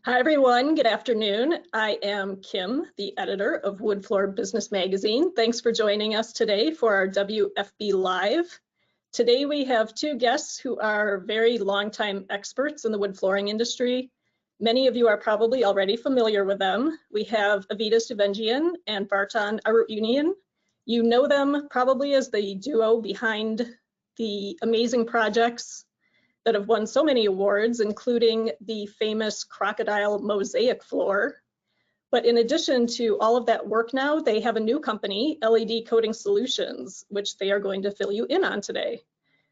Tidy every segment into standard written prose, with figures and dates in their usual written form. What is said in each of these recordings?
Hi everyone, good afternoon. I am Kim, the editor of Wood Floor Business Magazine. Thanks for joining us today for our WFB Live. Today we have two guests who are very longtime experts in the wood flooring industry. Many of you are probably already familiar with them. We have Avidas Tuvengian and Vartan Arutunian. You know them probably as the duo behind the amazing projects that have won so many awards, including the famous crocodile mosaic floor. But in addition to all of that work now, they have a new company, LED Coating Solutions, which they are going to fill you in on today.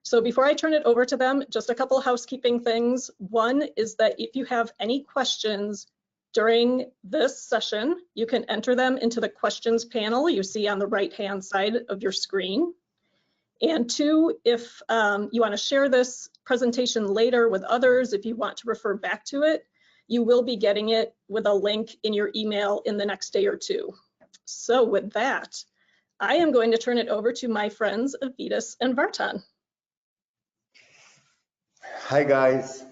So before I turn it over to them, just a couple housekeeping things. One is that if you have any questions during this session, you can enter them into the questions panel you see on the right-hand side of your screen. And two, if you want to share this presentation later with others, if you want to refer back to it, you will be getting it with a link in your email in the next day or two. So with that, I am going to turn it over to my friends Avidas and Vartan. Hi guys,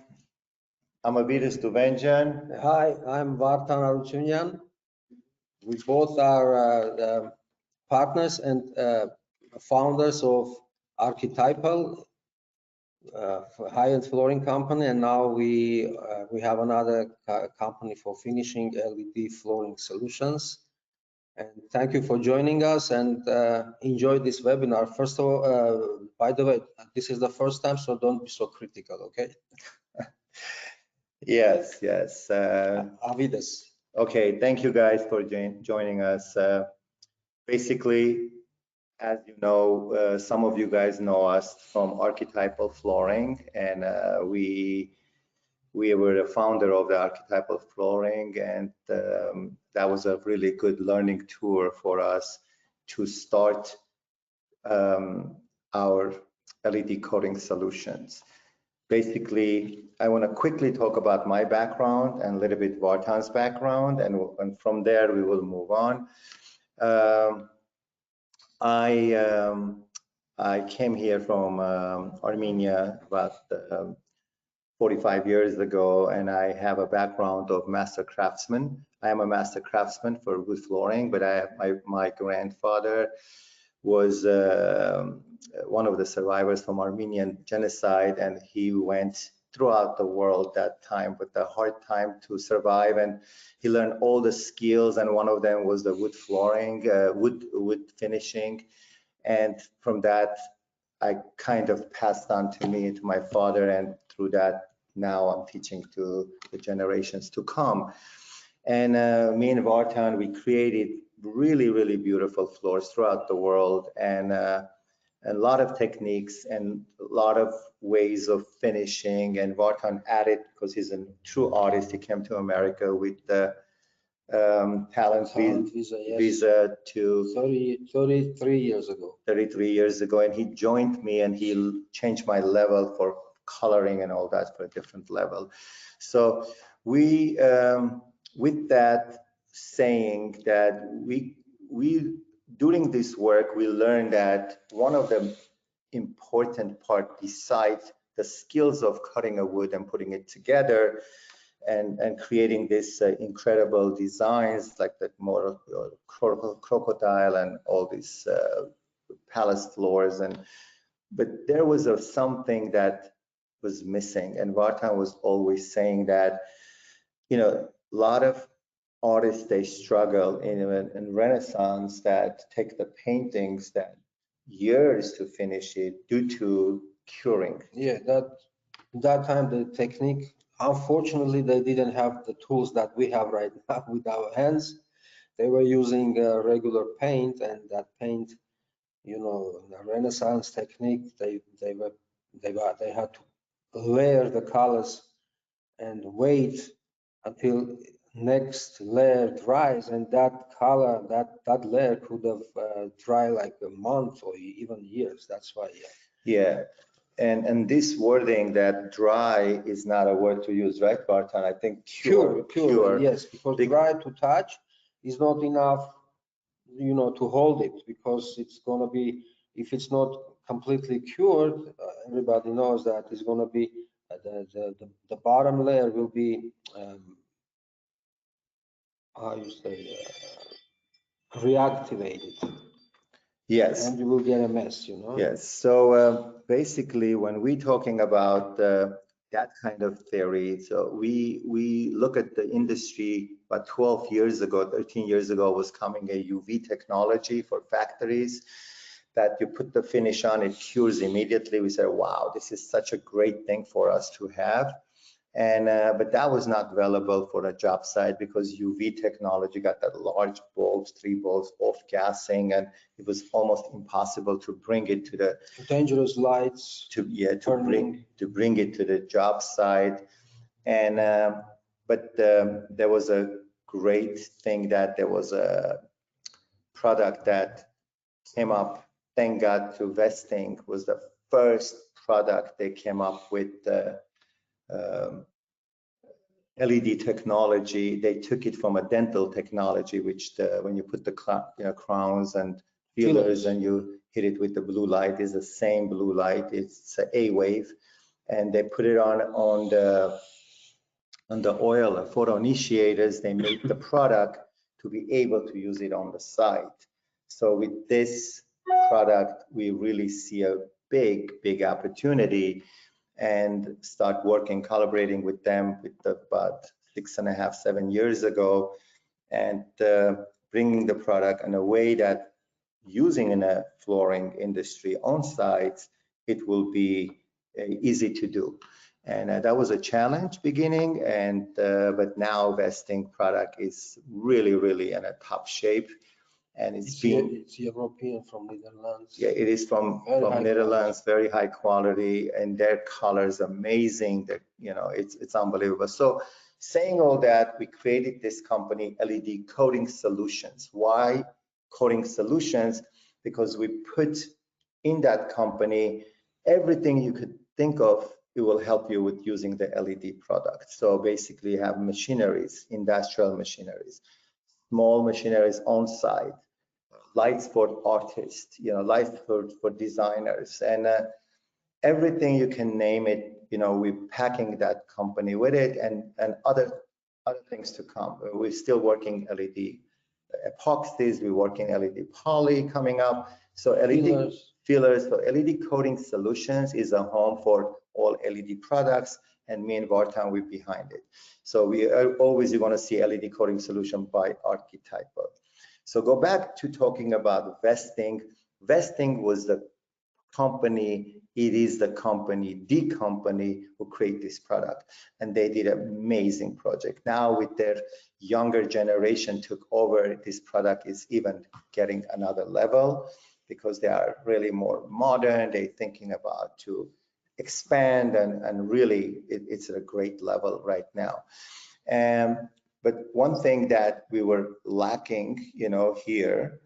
I'm Avidas Tuvengian. Hi, I'm Vartan Arutunian. We both are partners and founders of Archetypal, high-end flooring company, and now we have another company for finishing LED flooring solutions. And thank you for joining us and enjoy this webinar. First of all, by the way, this is the first time, so don't be so critical, okay? Yes. Avidas. Okay, thank you guys for joining us. Basically, as you know, some of you guys know us from Archetypal Flooring, and we were the founder of the Archetypal Flooring, and that was a really good learning tour for us to start our LED coating solutions. Basically, I want to quickly talk about my background and a little bit Vartan's background, and from there we will move on. I came here from Armenia about 45 years ago, and I have a background of master craftsman. I am a master craftsman for wood flooring, but my grandfather was one of the survivors from Armenian genocide, and he went throughout the world that time with a hard time to survive, and he learned all the skills, and one of them was the wood flooring, wood finishing, and from that I kind of passed on to me, to my father, and through that now I'm teaching to the generations to come. And me and Vartan, we created really beautiful floors throughout the world, and a lot of techniques and a lot of ways of finishing. And Vartan added, because he's a true artist, he came to America with the talent visa to 33 years ago. 33 years ago, and he joined me, and he changed my level for coloring and all that for a different level. So we with that saying, that we during this work we learned that one of the important part, besides the skills of cutting a wood and putting it together and creating this incredible designs like the more crocodile and all these palace floors, but there was something that was missing, and Vartan was always saying that, you know, a lot of artists, they struggle in Renaissance, that take the paintings that years to finish it due to curing. Yeah, that time the technique, unfortunately, they didn't have the tools that we have right now with our hands. They were using regular paint, and that paint, you know, the Renaissance technique, they had to layer the colors and wait until next layer dries, and that color, that layer could have dry like a month or even years. That's why. Yeah. And this wording that dry is not a word to use, right, Vartan? I think pure, yes, because dry to touch is not enough, you know, to hold it, because it's going to be, if it's not completely cured, everybody knows that it's going to be the bottom layer will be how you say, reactivate it, Yes. and you will get a mess, you know? Yes. So basically, when we're talking about that kind of theory, so we look at the industry about 12 years ago, 13 years ago, was coming a UV technology for factories that you put the finish on, it cures immediately. We said, wow, this is such a great thing for us to have. And but that was not available for a job site because UV technology got that large bulbs, 3 bulbs off gassing, and it was almost impossible to bring it to the Dangerous lights, to turning. bring it to the job site. And but there was a great thing that there was a product that came up. Thank God to Vesting was the first product they came up with. LED technology. They took it from a dental technology, which when you put the crowns and fillers and you hit it with the blue light, is the same blue light. It's a A-wave, and they put it on the oil photo initiators. They made the product to be able to use it on the site. So with this product, we really see a big opportunity, and start working, collaborating with them with about 6.5, 7 years ago, and bringing the product in a way that using in a flooring industry on sites, it will be easy to do. And that was a challenge beginning, and but now Vesting product is really in a top shape. And it's European from Netherlands. Yeah, it is from Netherlands, very high quality, and their colors amazing. That, you know, it's unbelievable. So saying all that, we created this company, LED Coating Solutions. Why Coating Solutions? Because we put in that company everything you could think of. It will help you with using the LED product. So basically, you have machineries, industrial machineries, small machineries on site, lights for artists, you know, lights for designers, and everything you can name it. You know, we're packing that company with it, and other things to come. We're still working LED epoxies. We're working LED poly coming up. So LED fillers. So LED Coating Solutions is a home for all LED products, and me and Vartan, we're behind it. So we are always, you're going to see LED Coating Solution by Archetypo. So go back to talking about Vesting. Vesting was the company, it is the company who create this product, and they did an amazing project. Now with their younger generation took over, this product is even getting another level because they are really more modern. They're thinking about to expand, and really it's at a great level right now. But one thing that we were lacking, you know, here,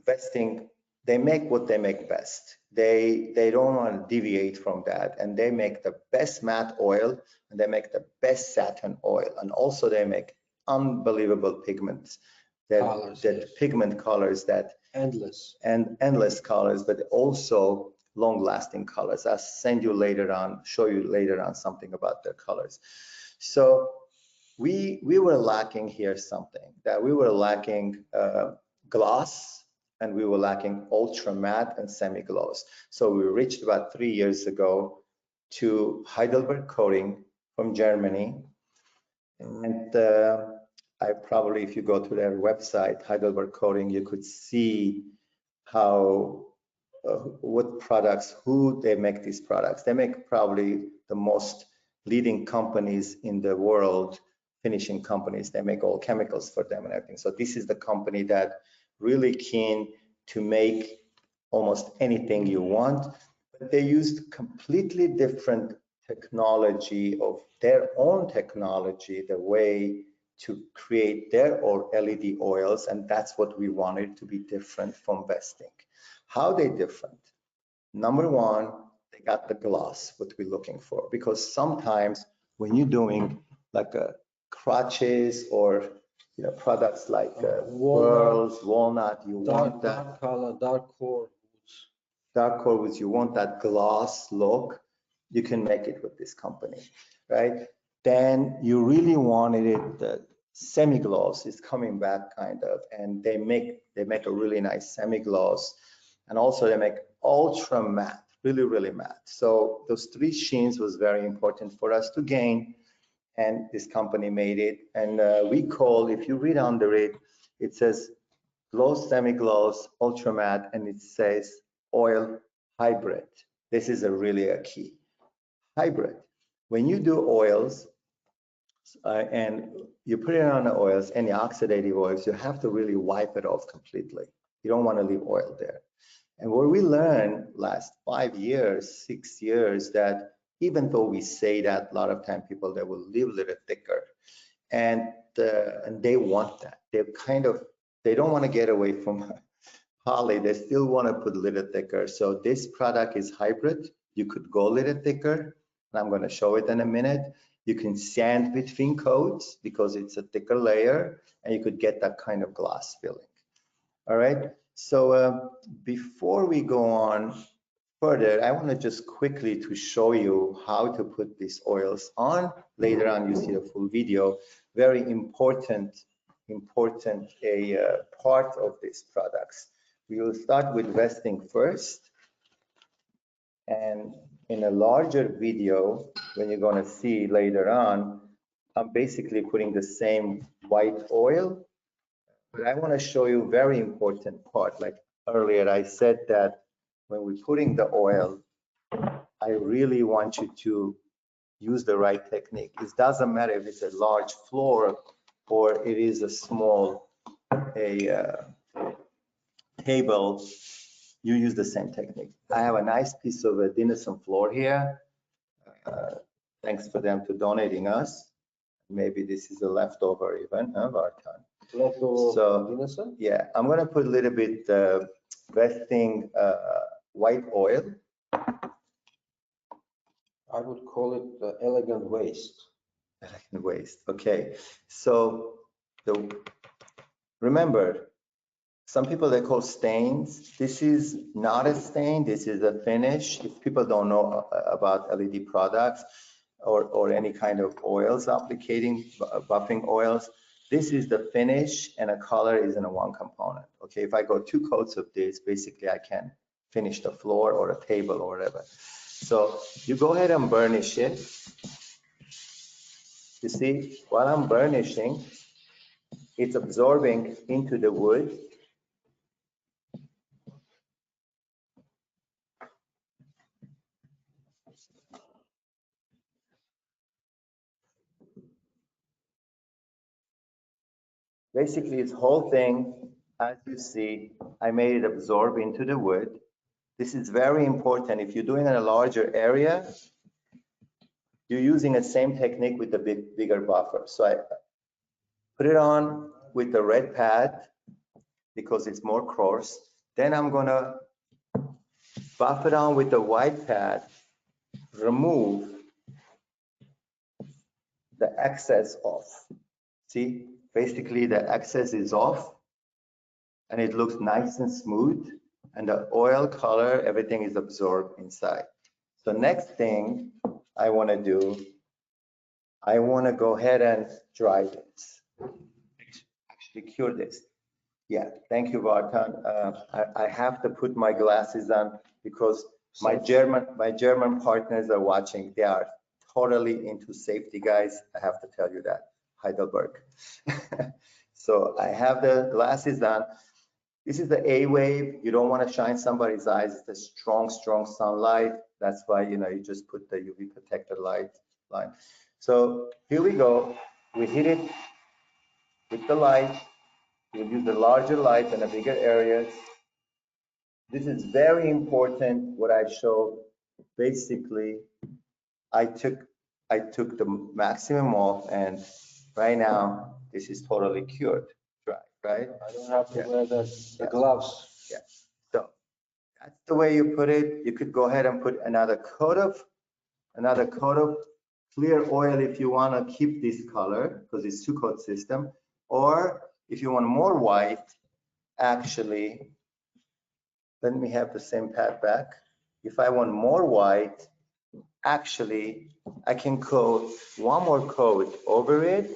Vesting, they make what they make best. They don't want to deviate from that, and they make the best matte oil, and they make the best satin oil, and also they make unbelievable pigments, pigment colors that endless colors, but also long-lasting colors. I'll show you later on something about their colors. So we were lacking here something, that we were lacking gloss, and we were lacking ultra matte and semi-gloss. So we reached about 3 years ago to Heidelberg Coating from Germany. And I probably, if you go to their website, Heidelberg Coating, you could see how, what products, who they make these products. They make probably the most leading companies in the world, finishing companies. They make all chemicals for them and everything. So this is the company that really keen to make almost anything you want. But they used completely different technology of their own technology, the way to create their own LED oils, and that's what we wanted to be different from Vesting. How they different? Number one, they got the gloss, what we're looking for, because sometimes when you're doing like a crotches or, you know, products like pearls, walnut, you want that dark color, dark core woods, you want that gloss look, you can make it with this company, right? Then you really wanted it semi-gloss is coming back kind of, and they make a really nice semi-gloss, and also they make ultra matte, really matte. So those 3 sheens was very important for us to gain, and this company made it. And we call, if you read under it, it says gloss, semi-gloss, ultra matte, and it says oil hybrid. This is really a key. Hybrid. When you do oils and you put it on the oils, any oxidative oils, you have to really wipe it off completely. You don't want to leave oil there. And what we learned last 5 years, 6 years, that even though we say that, a lot of time people, they will leave a little thicker, and they want that. They don't want to get away from poly. They still want to put a little thicker. So this product is hybrid. You could go a little thicker, and I'm going to show it in a minute. You can sand between coats because it's a thicker layer, and you could get that kind of gloss filling. All right. So before we go on further, I want to just quickly to show you how to put these oils on. Later on, you see the full video. Very important part of these products. We will start with vesting first, and in a larger video, when you're going to see later on, I'm basically putting the same white oil, but I want to show you very important part. Like earlier, I said that when we're putting the oil, I really want you to use the right technique. It doesn't matter if it's a large floor or it is a small table, you use the same technique. I have a nice piece of a Denison floor here. Thanks for them to donating us. Maybe this is a leftover even, huh, Vartan? So, Denison? yeah, I'm gonna put a little bit vesting white oil. I would call it the elegant waste. Elegant waste, okay. So remember, some people they call stains. This is not a stain, this is a finish. If people don't know about LED products or any kind of oils applicating, buffing oils, this is the finish and a color is in a one component. Okay, if I go 2 coats of this, basically I can finish the floor or a table or whatever. So you go ahead and burnish it. You see, while I'm burnishing, it's absorbing into the wood. Basically, this whole thing, as you see, I made it absorb into the wood. This is very important. If you're doing in a larger area, you're using the same technique with the bigger buffer. So I put it on with the red pad because it's more coarse. Then I'm gonna buff it on with the white pad, remove the excess off. See, basically the excess is off and it looks nice and smooth, and the oil color, everything is absorbed inside. So next thing I want to do, I want to go ahead and dry this, actually cure this. Yeah, thank you, Vartan. I have to put my glasses on because my German partners are watching. They are totally into safety, guys. I have to tell you that, Heidelberg. So I have the glasses on. This is the A wave. You don't want to shine somebody's eyes. It's a strong sunlight. That's why, you know, you just put the UV protector light line. So here we go. We hit it with the light. We'll use the larger light in the bigger areas. This is very important what I showed. Basically, I took the maximum off, and right now this is totally cured, dry, right? I don't have to wear the gloves. Yeah. So that's the way you put it. You could go ahead and put another coat of clear oil if you want to keep this color because it's 2-coat system, or if you want more white, actually, let me have the same pad back. If I want more white, actually, I can coat one more coat over it.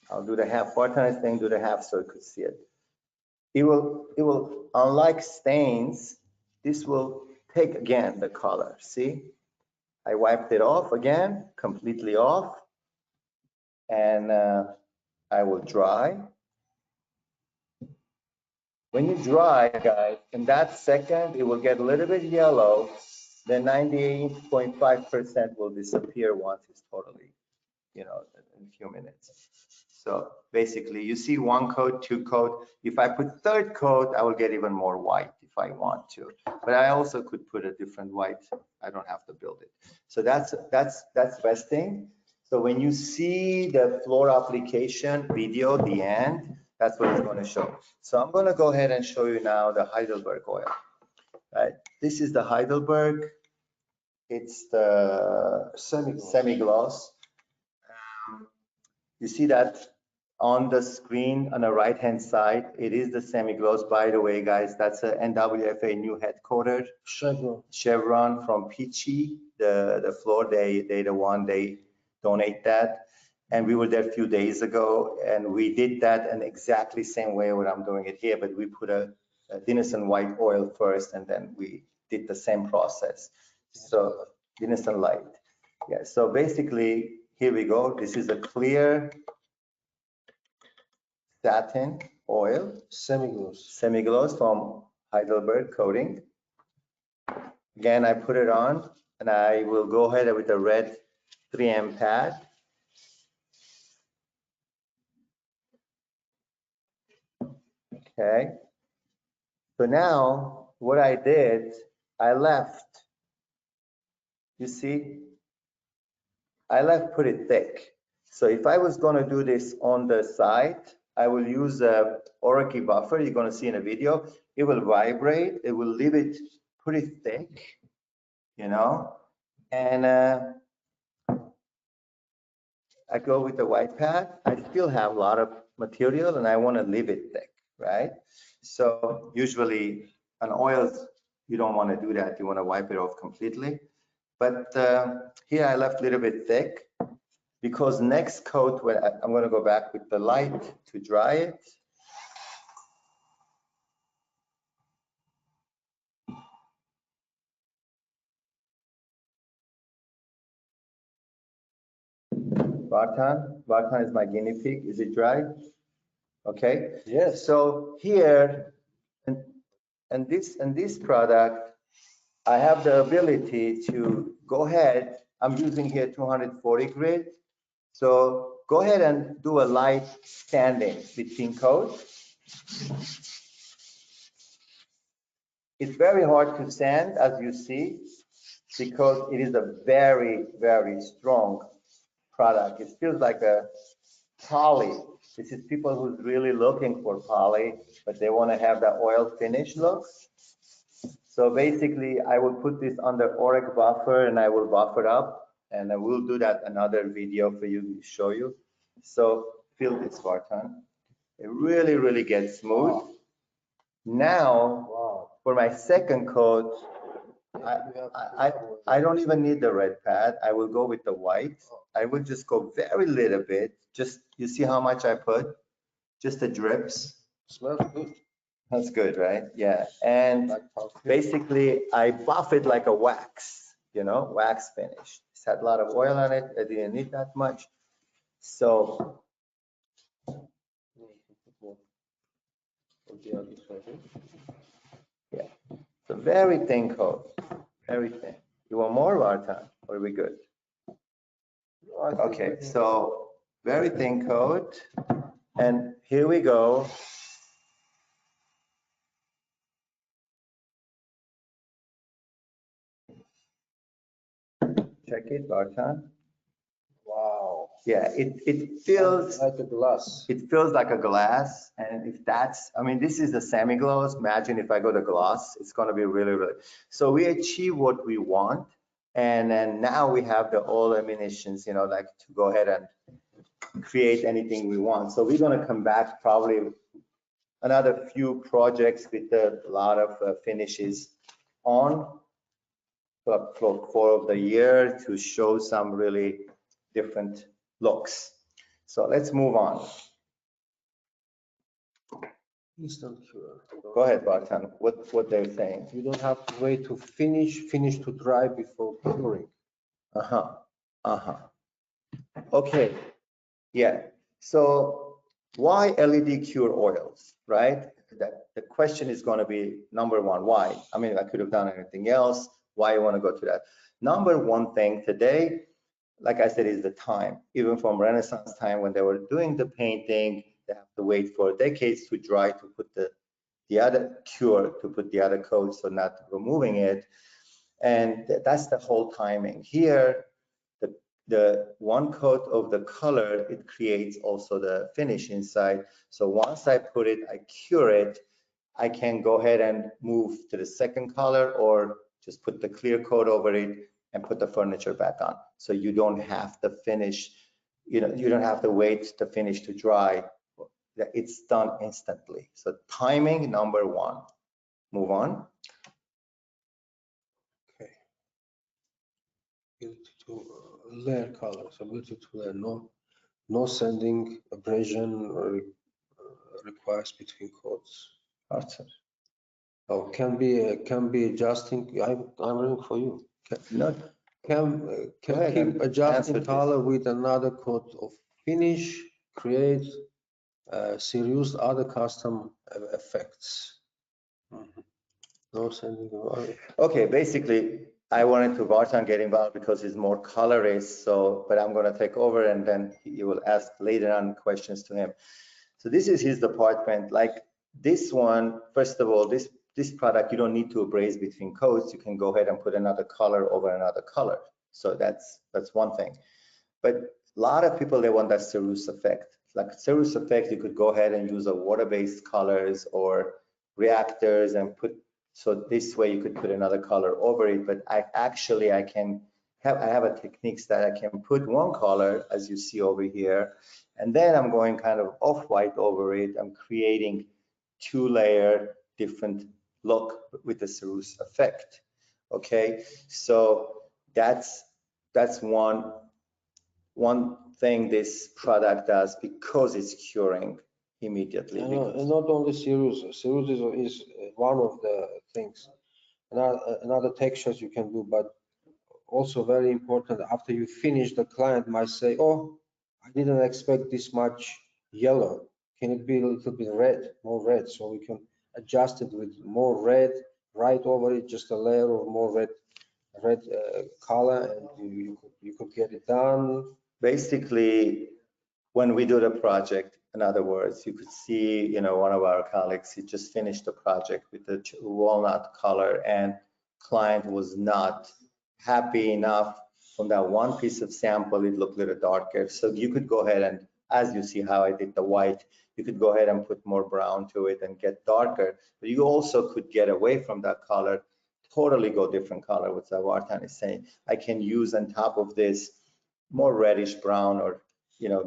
I'll do the half part-time thing, do the half so you could see it. It will, unlike stains, this will take again the color. See, I wiped it off again, completely off, and I will dry. When you dry, guys, in that second, it will get a little bit yellow. Then 98.5% will disappear once it's totally, in a few minutes. So basically, you see one coat, two coat. If I put third coat, I will get even more white if I want to. But I also could put a different white. I don't have to build it. So that's vesting. So when you see the floor application video at the end, that's what it's going to show. So I'm going to go ahead and show you now the Heidelberg oil. Right? This is the Heidelberg. It's the semi-gloss. You see that on the screen on the right-hand side, it is the semi-gloss. By the way, guys, that's a NWFA new headquarters. Chevron from Peachy, the floor, they donate that. And we were there a few days ago, and we did that in exactly same way what I'm doing it here, but we put a Denison white oil first, and then we did the same process. So Denison light. Yeah, so basically, here we go. This is a clear satin oil, semi-gloss from Heidelberg coating. Again, I put it on, and I will go ahead with the red 3M pad. Okay. So now what I did, I left. You see, I left put it thick. So if I was going to do this on the side, I will use a Oroki buffer. You're going to see in a video. It will vibrate. It will leave it pretty thick, and I go with the white pad. I still have a lot of material, and I want to leave it thick, right? So usually on oils, you don't want to do that. You want to wipe it off completely. But here I left a little bit thick because next coat, I'm going to go back with the light to dry it. Vartan is my guinea pig. Is it dry? Okay. Yes. So here, and this product, I have the ability to go ahead. I'm using here 240 grit. So go ahead and do a light sanding between coats. It's very hard to sand, as you see, because it is a very, very strong product. It feels like a poly. This is people who's really looking for poly, but they want to have that oil finish look. So basically, I will put this under Oric buffer and I will buffer up, and I will do that another video for you to show you. So feel this, Vartan. It really, really gets smooth. Wow. Now, for my second coat, I don't even need the red pad. I will go with the white. I will just go very little bit. Just, you see how much I put? Just the drips. Smells good. That's good, right? Yeah. And basically, I buff it like a wax, wax finish. It's had a lot of oil on it. I didn't need that much. So, yeah. So very thin coat, very thin. You want more, Vartan? Or are we good? Okay, so very thin coat. And here we go. Check it, Vartan. Wow. Yeah, it feels like a glass. It feels like a glass. And if that's, I mean, this is the semi-gloss. Imagine if I go to gloss, it's going to be really, really. So we achieve what we want. And then now we have the all ammunitions, like to go ahead and create anything we want. So we're going to come back probably another few projects with a lot of finishes on for of the year to show some really different looks. So let's move on. Instant cure. Go ahead, Barton, what they're saying. You don't have to wait to finish to dry before curing. Uh-huh, uh-huh. Okay, yeah. So why LED cure oils, right? The question is going to be number one, why? I mean, I could have done anything else. Why you want to go to that? Number one thing today, like I said, is the time. Even from Renaissance time when they were doing the painting, they have to wait for decades to dry to put the other cure, to put the other coat, so not removing it. And that's the whole timing. Here, the one coat of the color, it creates also the finish inside. So once I put it, I cure it, I can go ahead and move to the second color or just put the clear coat over it and put the furniture back on. So you don't have to finish, you don't have to wait the finish to dry. It's done instantly. So timing, number one. Move on. Okay. Ability to layer colors, ability to layer, no sanding, abrasion requires between coats. Awesome. Oh, can be adjusting. I'm reading for you. No, Can ahead keep and adjusting answer this. color with another coat of finish, create serious other custom effects. No sanding. okay, basically, I wanted to Barton get involved because he's more colorist. So, but I'm going to take over and then you will ask later on questions to him. So this is his department. Like this one, first of all, this product, you don't need to abrade between coats. You can go ahead and put another color over another color. So that's one thing. But a lot of people, they want that Cerus effect. Like Cerus effect, you could go ahead and use a water-based colors or reactors and put, so this way you could put another color over it. But I have a techniques that I can put one color, as you see over here, and then I'm going kind of off-white over it. I'm creating two-layer different look with the Cerus effect. Okay, so that's one thing this product does because it's curing immediately. And Because not only Cerus is one of the things. Another textures you can do, but also very important, after you finish, the client might say, oh, I didn't expect this much yellow. Can it be a little bit red, more red? So we can adjust it with more red, right over it, just a layer of more red color, and you could get it done. basically, when we do the project, in other words, you could see, one of our colleagues, he just finished the project with the walnut color, and client was not happy enough from that one piece of sample. It looked a little darker. So you could go ahead and, as you see how I did the white, you could go ahead and put more brown to it and get darker. But you also could get away from that color, totally go different color, what Vartan is saying. I can use on top of this more reddish brown or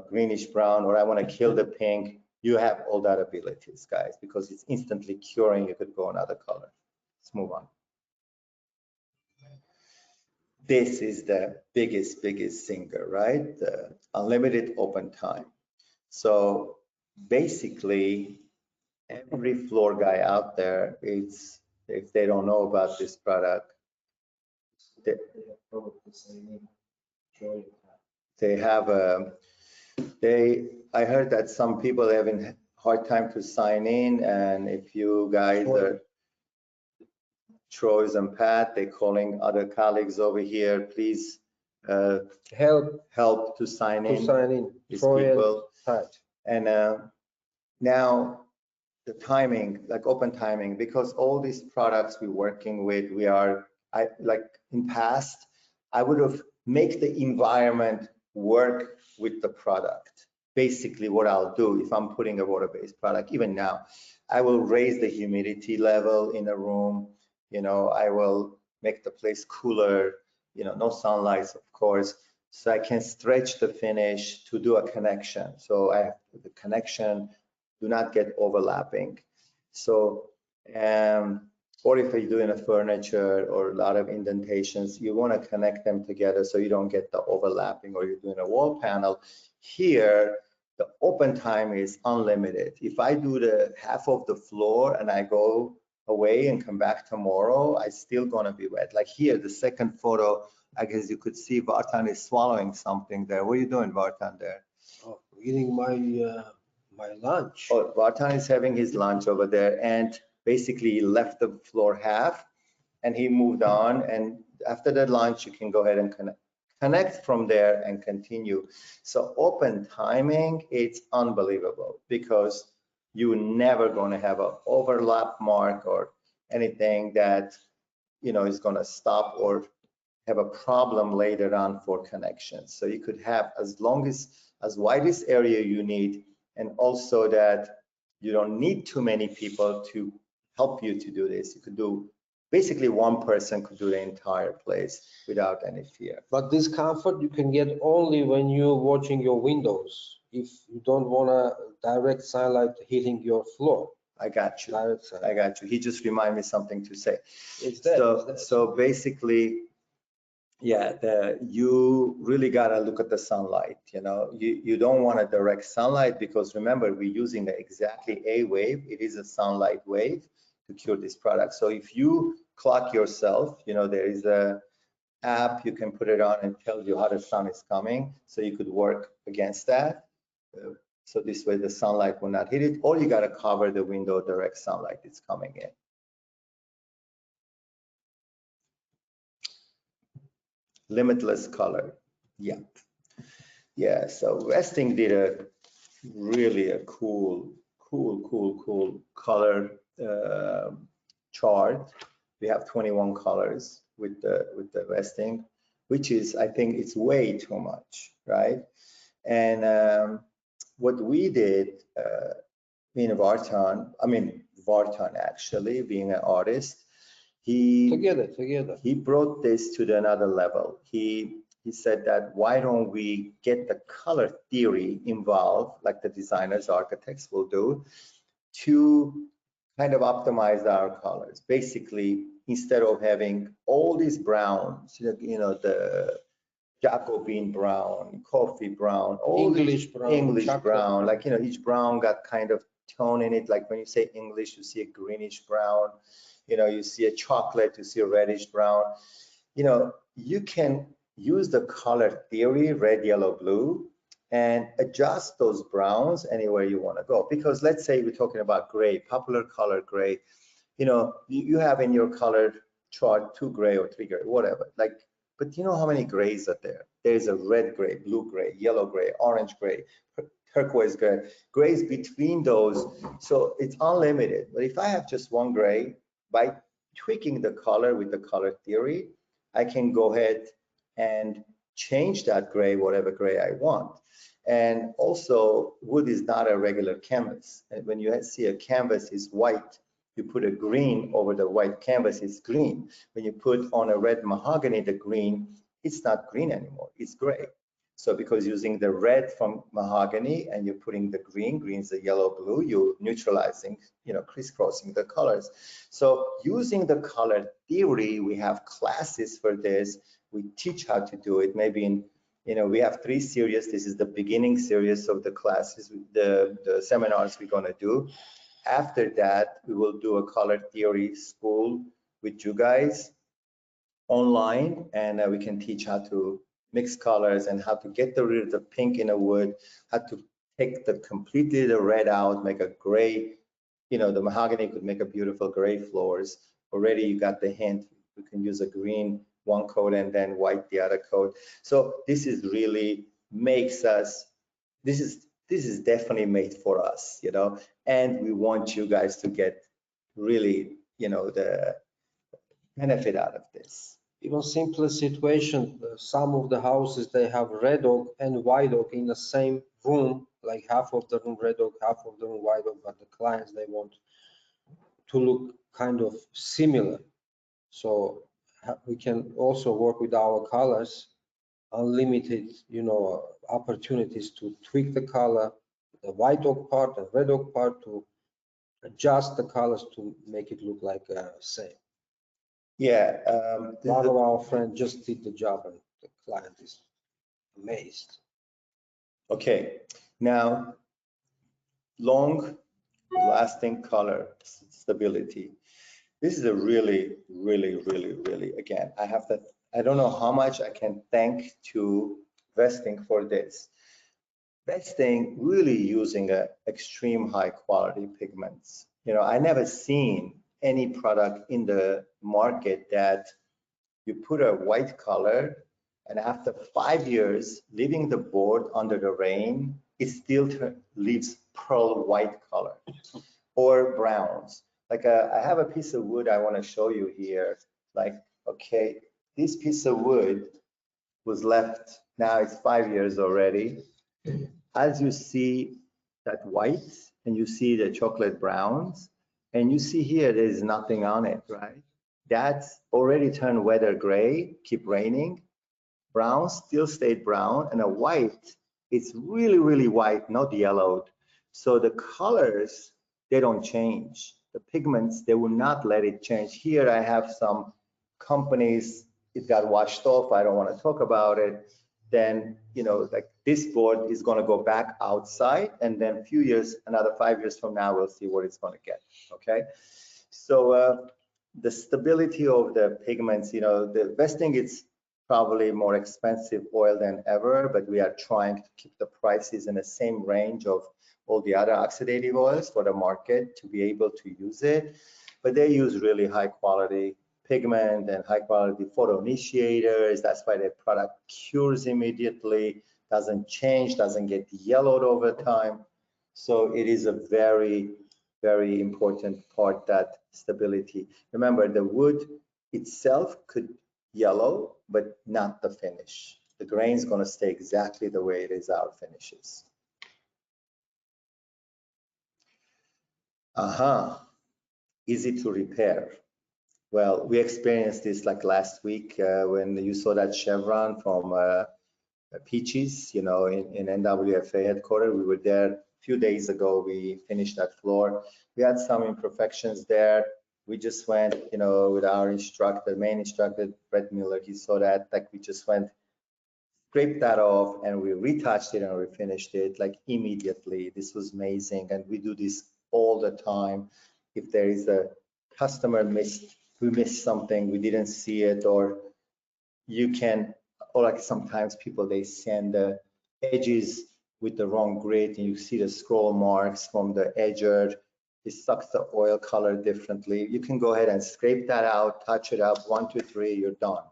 greenish brown, or I want to kill the pink. You have all that abilities, guys, because it's instantly curing. You could go another color. Let's move on. This is the biggest singer, right? The unlimited open time. So basically, every floor guy out there, if they don't know about this product, they have I heard that some people are having a hard time to sign in, and if you guys are Troy's and Pat, they're calling other colleagues over here, please help to sign in. These people. And now the timing, like open timing, because all these products we're working with, like in past, I would have make the environment work with the product. Basically what I'll do if I'm putting a water-based product, even now, I will raise the humidity level in a room, I will make the place cooler, no sunlight, of course, so I can stretch the finish to do a connection. So I have the connection do not get overlapping. So, or if you're doing a furniture or a lot of indentations, you want to connect them together so you don't get the overlapping, or you're doing a wall panel. Here, The open time is unlimited. If I do the half of the floor and I go away and come back tomorrow, I still gonna be wet. Like here, the second photo, I guess you could see Vartan is swallowing something there. What are you doing, Vartan, there? Oh, eating my lunch. Oh, Vartan is having his lunch over there, and basically he left the floor half and he moved on. And after the lunch, you can go ahead and connect from there and continue. So open timing, it's unbelievable because you're never going to have an overlap mark or anything that is going to stop or have a problem later on for connections. So you could have as wide as area you need, and also that you don't need too many people to help you to do this. You could do basically one person could do the entire place without any fear. But this comfort you can get only when you're watching your windows. If you don't want to direct sunlight hitting your floor. I got you. Direct sunlight. I got you. He just reminded me something to say. It's there. So basically, yeah, you really got to look at the sunlight. You don't want a direct sunlight because remember, we're using exactly a wave. It is a sunlight wave to cure this product. So if you clock yourself, there is a app you can put it on and tell you how the sun is coming. So you could work against that. So this way the sunlight will not hit it, or you got to cover the window, direct sunlight is coming in. Limitless color. Yeah, so Westing did a really cool color chart. We have 21 colors with the Westing, which is, I think it's way too much, right? And what we did in Vartan actually, being an artist, Together. he brought this to another level. He said that why don't we get the color theory involved, like the designers, architects will do, to kind of optimize our colors. Basically, instead of having all these browns, the Jacobin brown, coffee brown, English brown, like each brown got kind of tone in it. Like when you say English, you see a greenish brown, you see a chocolate, you see a reddish brown. You can use the color theory, red, yellow, blue, and adjust those browns anywhere you want to go. Because let's say we're talking about gray, popular color gray. You have in your color chart 2 gray or 3 gray, whatever. But you know how many grays are there? There's a red gray, blue gray, yellow gray, orange gray, turquoise gray, grays between those. So it's unlimited. But if I have just one gray, by tweaking the color with the color theory, I can go ahead and change that gray, whatever gray I want. And also, wood is not a regular canvas. And when you see a canvas is white, you put a green over the white canvas, it's green. When you put on a red mahogany, the green, it's not green anymore, it's gray. So because using the red from mahogany and you're putting the green's the yellow, blue, you're neutralizing, crisscrossing the colors. So using the color theory, we have classes for this. We teach how to do it. Maybe we have 3 series. This is the beginning series of the classes, the seminars we're gonna do. After that, we will do a color theory school with you guys online, and we can teach how to mix colors and how to get rid of the pink in a wood, how to take completely the red out, make a gray, the mahogany could make a beautiful gray floors. Already you got the hint. We can use a green one coat and then white the other coat. So this is really makes us, this is definitely made for us, and we want you guys to get really, the benefit out of this. Even simpler situation, some of the houses, they have red oak and white oak in the same room, like half of the room red oak, half of the room white oak, but the clients, they want to look kind of similar. So we can also work with our colors, unlimited, opportunities to tweak the color, the white oak part and red oak part, to adjust the colors to make it look like same. Yeah. One of our friends just did the job and the client is amazed. Okay. Now, long lasting color stability. This is a really, again, I don't know how much I can thank to Vesting for this. Vesting really using a extreme high quality pigments. You know, I never seen any product in the market that you put a white color and after 5 years leaving the board under the rain, it still leaves pearl white color or browns. Like I have a piece of wood I want to show you here. Like, okay, this piece of wood was left, now it's 5 years already. As you see that white and you see the chocolate browns and you see here there's nothing on it, right? That's already turned weather gray, keep raining. Brown still stayed brown, and a white, it's really white, not yellowed. So the colors, they don't change. The pigments, they will not let it change. Here I have some companies, it got washed off, I don't want to talk about it. Then, you know, like this board is going to go back outside, and then a few years, another 5 years from now, we'll see what it's going to get, okay? So the stability of the pigments, you know, the Vesting, it's probably more expensive oil than ever, but we are trying to keep the prices in the same range of all the other oxidative oils for the market to be able to use it. But they use really high quality pigment and high quality photo initiators. That's why their product cures immediately, doesn't change, doesn't get yellowed over time. So it is a very important part, that stability. Remember, the wood itself could yellow, but not the finish. The grain is going to stay exactly the way it is, our finishes. Easy to repair. Well, we experienced this like last week when you saw that chevron from Peaches, you know, in NWFA headquarters. We were there a few days ago. We finished that floor. We had some imperfections there. We just went, you know, with our instructor, main instructor, Brett Miller. He saw that, like, we just went, scraped that off, and we retouched it and we finished it like immediately. This was amazing, and we do this all the time. If there is a customer we missed something, we didn't see it, or you can, or like sometimes people, they sand the edges with the wrong grit and you see the scroll marks from the edger. It sucks the oil color differently. You can go ahead and scrape that out, touch it up, 1, 2, 3, you're done.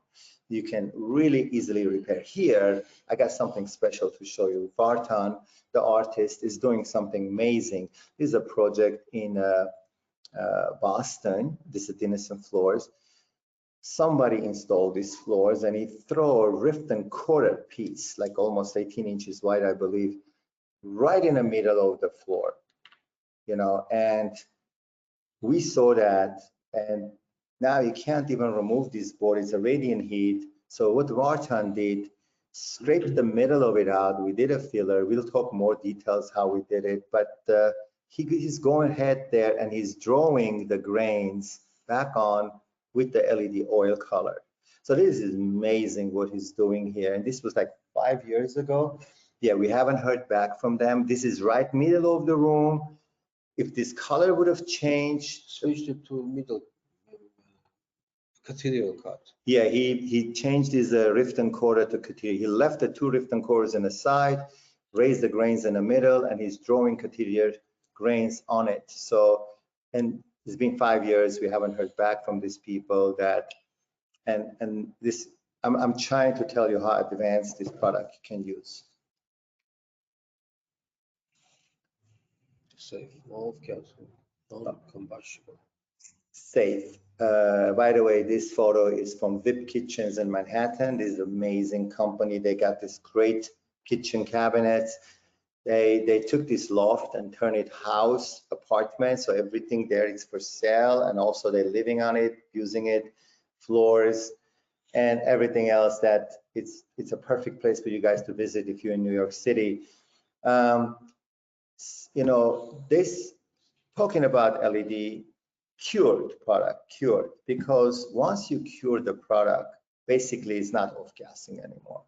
You can really easily repair. Here, I got something special to show you. Vartan, the artist, is doing something amazing. This is a project in Boston. This is Denison Floors. Somebody installed these floors and he threw a rift and quarter piece, like almost 18 inches wide, I believe, right in the middle of the floor, you know, and we saw that, and now you can't even remove this board. It's a radiant heat. So what Vartan did, scraped the middle of it out. We did a filler. We'll talk more details how we did it, but he's going ahead there and he's drawing the grains back on with the LED oil color. So this is amazing what he's doing here. And this was like 5 years ago. Yeah, we haven't heard back from them. This is right middle of the room. If this color would have changed. Switched it to middle cathedral cut. Yeah, he changed his rift and quarter to cathedral. He left the 2 rift and quarters in the side, raised the grains in the middle, and he's drawing cathedral grains on it. So, and it's been 5 years. We haven't heard back from these people that, and this, I'm trying to tell you how advanced this product you can use. Safe, non-combustible, non-combustible. Safe. By the way, this photo is from VIP Kitchens in Manhattan. This is an amazing company. They got this great kitchen cabinets. They took this loft and turned it house apartment. So everything there is for sale, and also they're living on it, using it, floors and everything else. That it's a perfect place for you guys to visit if you're in New York City. You know, this, talking about LED, cured product, cured, because once you cure the product, basically it's not off-gassing anymore.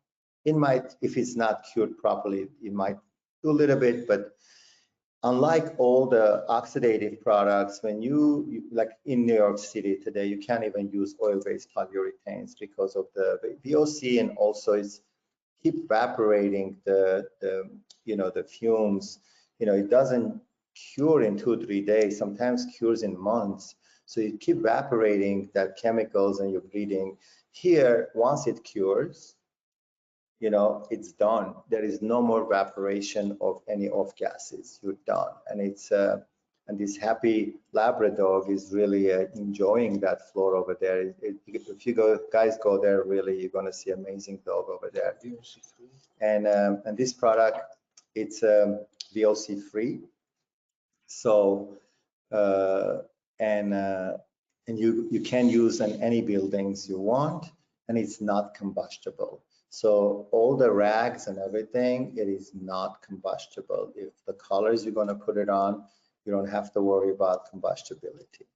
It might, if it's not cured properly, it might do a little bit, but unlike all the oxidative products, when like in New York City today, you can't even use oil-based polyurethanes because of the VOC, and also it's keep evaporating the fumes. It doesn't cure in 2-3 days, sometimes cures in months. So you keep evaporating that chemicals and you're bleeding. Here, once it cures, it's done. There is no more evaporation of any off gases. You're done. And and this happy Labrador is really enjoying that floor over there. If you guys go there, really, you're going to see amazing dog over there. And this product, it's VOC free. So and you can use in any buildings you want, and it's not combustible. So all the rags and everything, it is not combustible. If the colors you're going to put it on, you don't have to worry about combustibility.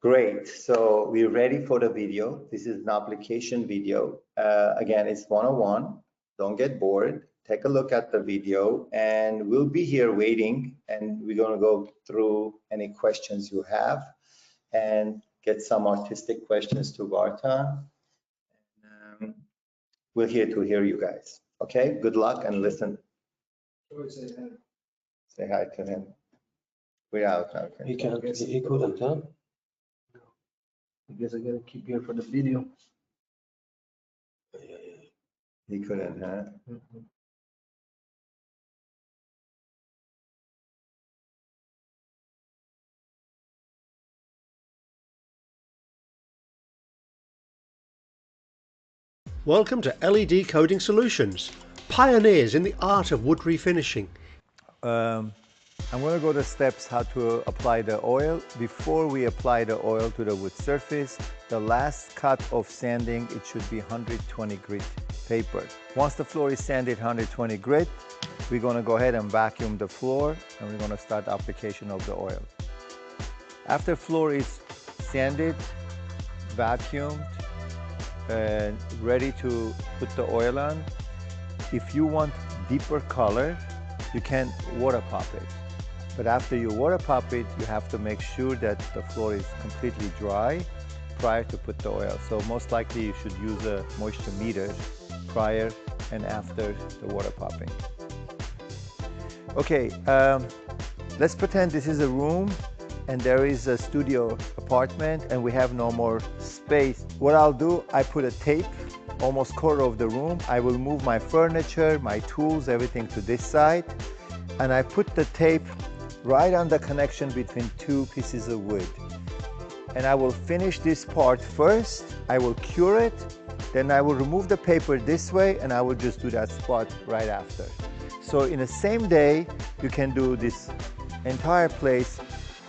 Great, so we're ready for the video. This is an application video. Again, it's 101. Don't get bored. Take a look at the video, and we'll be here waiting, and we're going to go through any questions you have and get some artistic questions to Vartan. We're here to hear you guys. Okay, good luck and listen. Say hi to him. We're out. Okay. He couldn't, huh? I guess I gotta keep here for the video. He couldn't, huh? Welcome to LED Coating Solutions, pioneers in the art of wood refinishing. I'm going to go the steps how to apply the oil. Before we apply the oil to the wood surface, the last cut of sanding, it should be 120 grit paper. Once the floor is sanded 120 grit, we're going to go ahead and vacuum the floor, and we're going to start the application of the oil. After floor is sanded, vacuumed, and ready to put the oil on, if you want deeper color, you can water pop it. But after you water pop it, you have to make sure that the floor is completely dry prior to put the oil. So most likely you should use a moisture meter prior and after the water popping. Okay, let's pretend this is a room and there is a studio apartment and we have no more space. What I'll do, I put a tape almost quarter of the room. I will move my furniture, my tools, everything to this side, and I put the tape right on the connection between two pieces of wood. And I will finish this part first, I will cure it, then I will remove the paper this way and I will just do that spot right after. So in the same day, you can do this entire place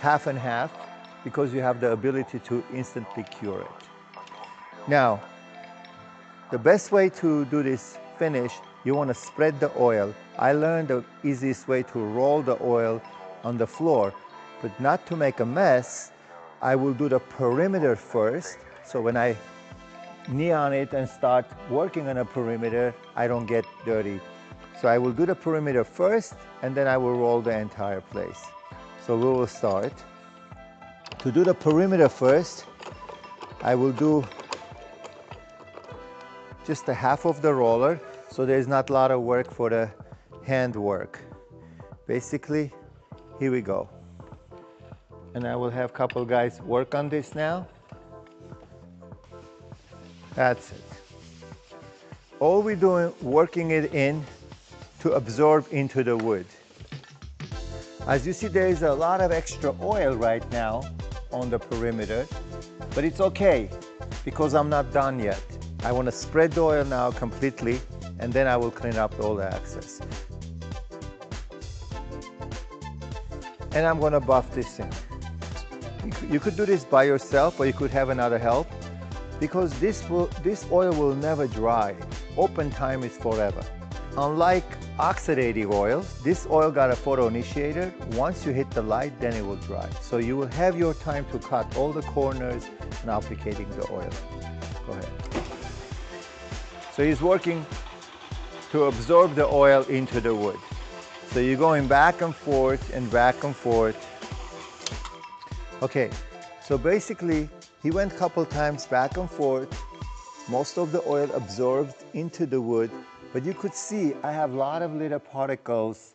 half and half because you have the ability to instantly cure it. Now, the best way to do this finish, you want to spread the oil. I learned the easiest way to roll the oil on the floor, but not to make a mess. I will do the perimeter first, so when I knee on it and start working on a perimeter, I don't get dirty. So I will do the perimeter first, and then I will roll the entire place. So we will start. To do the perimeter first, I will do just a half of the roller, so there's not a lot of work for the hand work. Basically, here we go. And I will have a couple guys work on this now. That's it. All we're doing, working it in to absorb into the wood. As you see, there is a lot of extra oil right now on the perimeter, but it's okay because I'm not done yet. I want to spread the oil now completely, and then I will clean up all the excess. And I'm going to buff this in. You could do this by yourself, or you could have another help, because this oil will never dry. Open time is forever. Unlike oxidative oils, this oil got a photo initiator. Once you hit the light, then it will dry. So you will have your time to cut all the corners and applicating the oil. Go ahead. So he's working to absorb the oil into the wood. So you're going back and forth and back and forth. Okay, so basically he went a couple times back and forth. Most of the oil absorbed into the wood, but you could see I have a lot of little particles,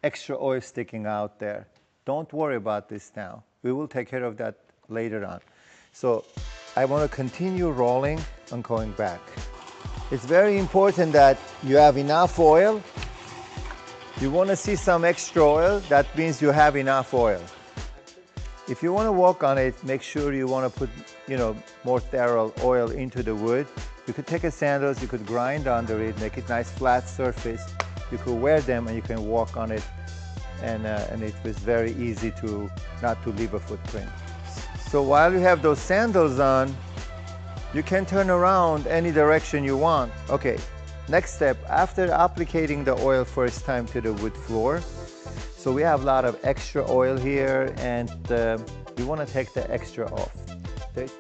extra oil sticking out there. Don't worry about this now. We will take care of that later on. So I want to continue rolling and going back. It's very important that you have enough oil. You want to see some extra oil, that means you have enough oil. If you want to work on it, make sure you want to put, more thorough oil into the wood. You could take a sandals, you could grind under it, make it nice flat surface. You could wear them and you can walk on it, and it was very easy not to leave a footprint. So while you have those sandals on, you can turn around any direction you want. Okay, next step, after applicating the oil first time to the wood floor, so we have a lot of extra oil here, and we want to take the extra off. Okay?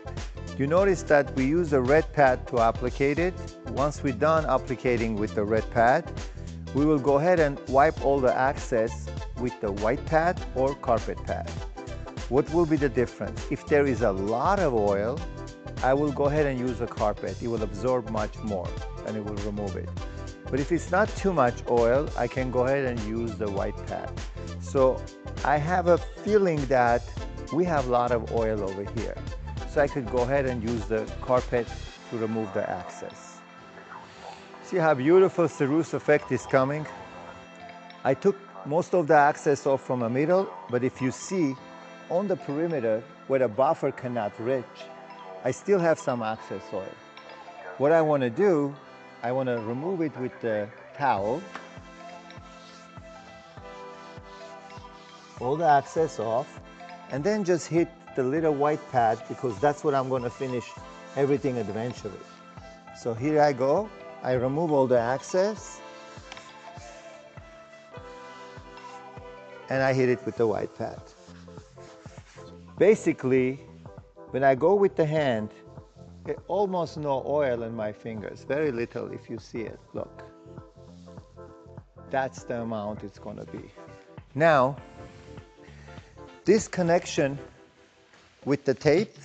You notice that we use a red pad to applicate it. Once we're done applicating with the red pad, we will go ahead and wipe all the excess with the white pad or carpet pad. What will be the difference? If there is a lot of oil, I will go ahead and use a carpet. It will absorb much more and it will remove it. But if it's not too much oil, I can go ahead and use the white pad. So I have a feeling that we have a lot of oil over here. So I could go ahead and use the carpet to remove the excess. See how beautiful ceruse effect is coming? I took most of the excess off from the middle, but if you see on the perimeter where the buffer cannot reach, I still have some excess oil. What I want to do, I want to remove it with the towel. All the excess off, and then just hit the little white pad, because that's what I'm going to finish everything eventually. So here I go. I remove all the excess, and I hit it with the white pad. Basically, when I go with the hand, almost no oil in my fingers, very little if you see it, look. That's the amount it's going to be. Now, this connection with the tape,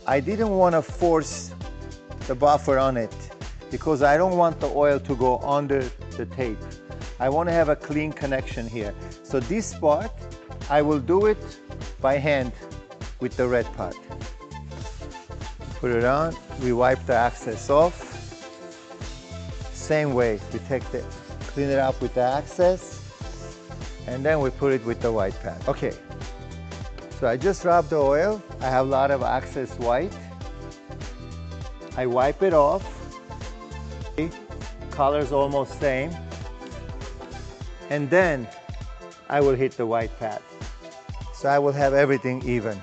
I didn't want to force the buffer on it because I don't want the oil to go under the tape. I want to have a clean connection here. So this spot, I will do it by hand with the red pad. Put it on, we wipe the excess off. Same way, we clean it up with the excess, and then we put it with the white pad. Okay, so I just rubbed the oil. I have a lot of excess white. I wipe it off. Color's almost same. And then I will hit the white pad. So I will have everything even.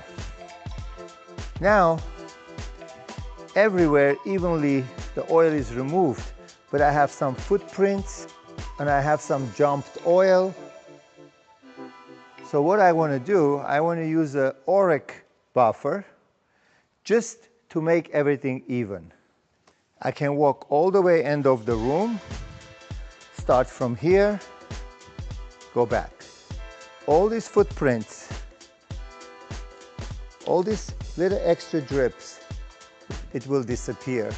Now, everywhere evenly the oil is removed, but I have some footprints and I have some jumped oil. So what I want to do, I want to use an Orek buffer just to make everything even. I can walk all the way end of the room, start from here, go back. All these footprints, all these little extra drips, it will disappear.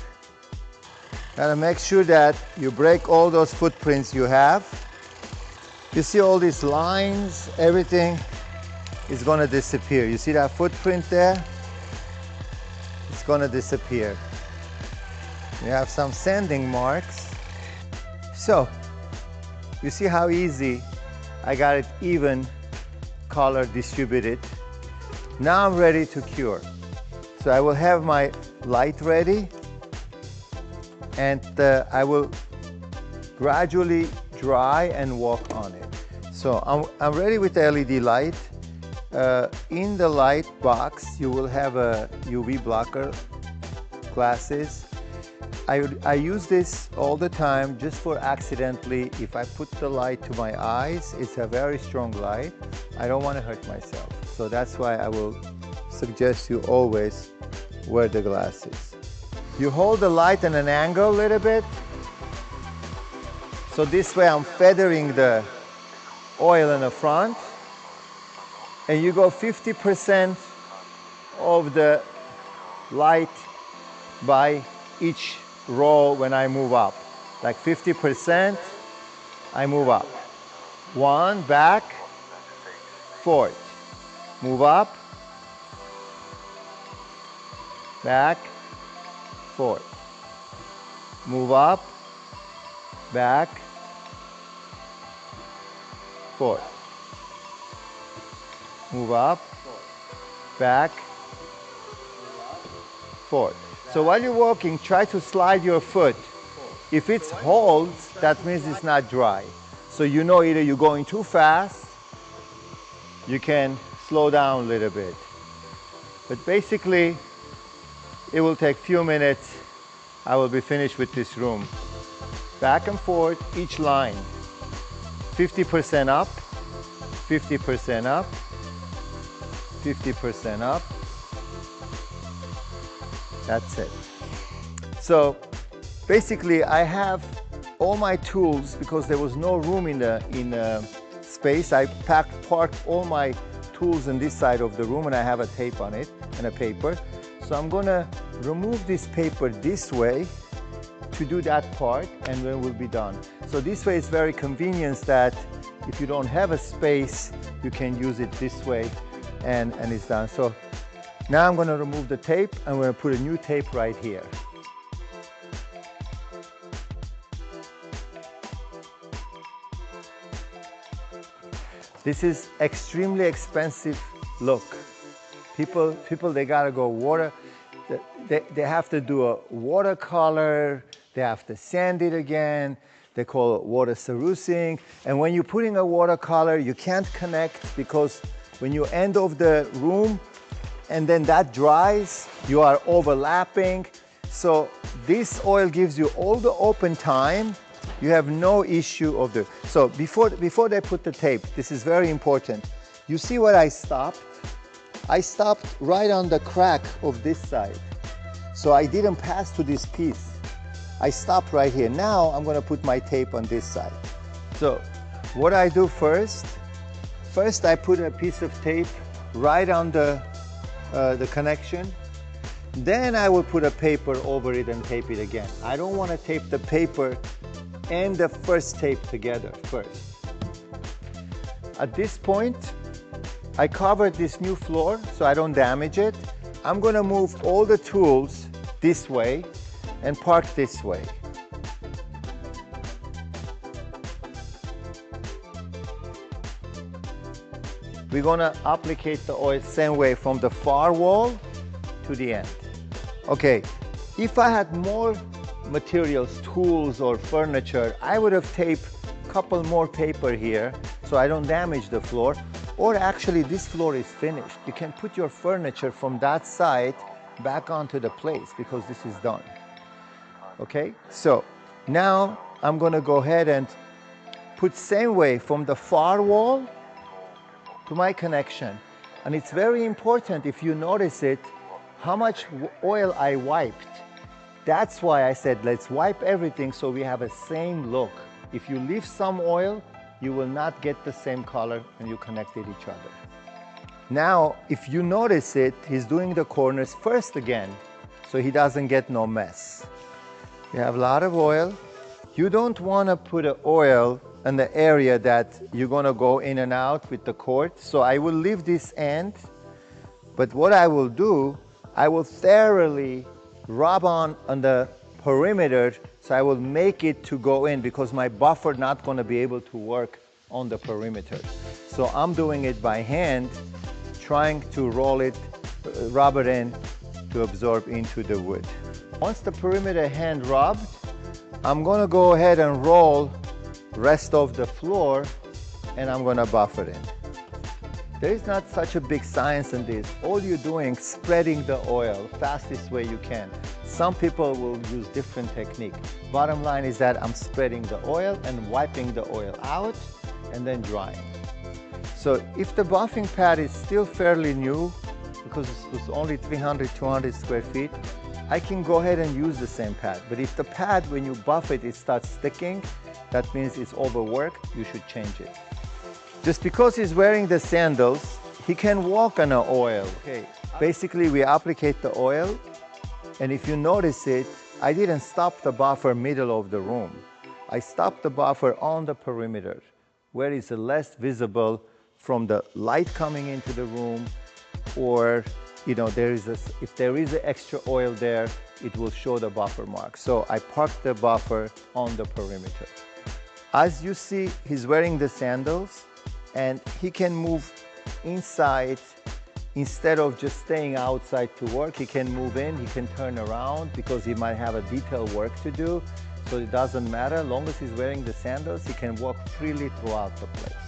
Gotta make sure that you break all those footprints you have. You see all these lines, everything is gonna disappear. You see that footprint there? It's gonna disappear. You have some sanding marks. So, you see how easy I got it even color distributed. Now I'm ready to cure. So I will have my light ready, and I will gradually dry and walk on it. So I'm ready with the LED light. In the light box, you will have a UV blocker glasses. I use this all the time just for accidentally, if I put the light to my eyes, it's a very strong light. I don't want to hurt myself. So that's why I will suggest you always wear the glasses. You hold the light at an angle a little bit, So this way I'm feathering the oil in the front, and you go 50% of the light by each row when I move up. Like 50%, I move up. 1, back, forward. Move up, back, forward. Move up, back, forward. Move up, back, forward. So while you're walking, try to slide your foot. If it holds, that means it's not dry. So you know either you're going too fast, you can slow down a little bit. But basically, it will take a few minutes. I will be finished with this room. Back and forth, each line. 50% up, 50% up, 50% up. That's it. So basically, I have all my tools because there was no room in the space. I parked all my tools in this side of the room, and I have a tape on it and a paper. So I'm gonna remove this paper this way to do that part, and then we'll be done. So this way it's very convenient that if you don't have a space, you can use it this way, and it's done. So now I'm gonna remove the tape. I'm gonna put a new tape right here. This is extremely expensive look. People, they gotta go water. They have to do a watercolor. They have to sand it again. They call it water cerusing. And when you're putting a watercolor, you can't connect because when you end of the room and then that dries, you are overlapping. So this oil gives you all the open time. You have no issue of the, so before they put the tape, this is very important. You see what I stopped? I stopped right on the crack of this side. So I didn't pass to this piece. I stopped right here. Now I'm gonna put my tape on this side. So what I do first I put a piece of tape right on the connection. Then I will put a paper over it and tape it again. I don't wanna tape the paper and the first tape together first. At this point, I covered this new floor so I don't damage it. I'm gonna move all the tools this way and park this way. We're gonna applicate the oil same way from the far wall to the end. Okay, if I had more materials, tools or furniture, I would have taped a couple more paper here so I don't damage the floor. Or actually this floor is finished. You can put your furniture from that side back onto the place because this is done. Okay, so now I'm gonna go ahead and put same way from the far wall to my connection. And it's very important, if you notice it, how much oil I wiped. That's why I said let's wipe everything so we have a same look. If you leave some oil, you will not get the same color when you connected each other. Now, if you notice it, he's doing the corners first again, so he doesn't get no mess. You have a lot of oil. You don't want to put an oil in the area that you're going to go in and out with the cord. So I will leave this end, but what I will do, I will thoroughly rub on the perimeter, so I will make it to go in because my buffer not going to be able to work on the perimeter. So I'm doing it by hand, trying to roll it, rub it in to absorb into the wood. Once the perimeter hand rubbed, I'm going to go ahead and roll rest of the floor, and I'm going to buffer in. There is not such a big science in this. All you're doing is spreading the oil fastest way you can. Some people will use different technique. Bottom line is that I'm spreading the oil and wiping the oil out and then drying. So if the buffing pad is still fairly new, because it's only 300, 200 square feet, I can go ahead and use the same pad. But if the pad, when you buff it, it starts sticking, that means it's overworked, you should change it. Just because he's wearing the sandals, he can walk on the oil. Okay, basically we applicate the oil, and if you notice it, I didn't stop the buffer middle of the room. I stopped the buffer on the perimeter, where it's less visible from the light coming into the room, or if there is an extra oil there, it will show the buffer mark. So I parked the buffer on the perimeter. As you see, he's wearing the sandals, and he can move inside. Instead of just staying outside to work, he can move in, he can turn around because he might have a detail work to do. So it doesn't matter, as long as he's wearing the sandals, he can walk freely throughout the place.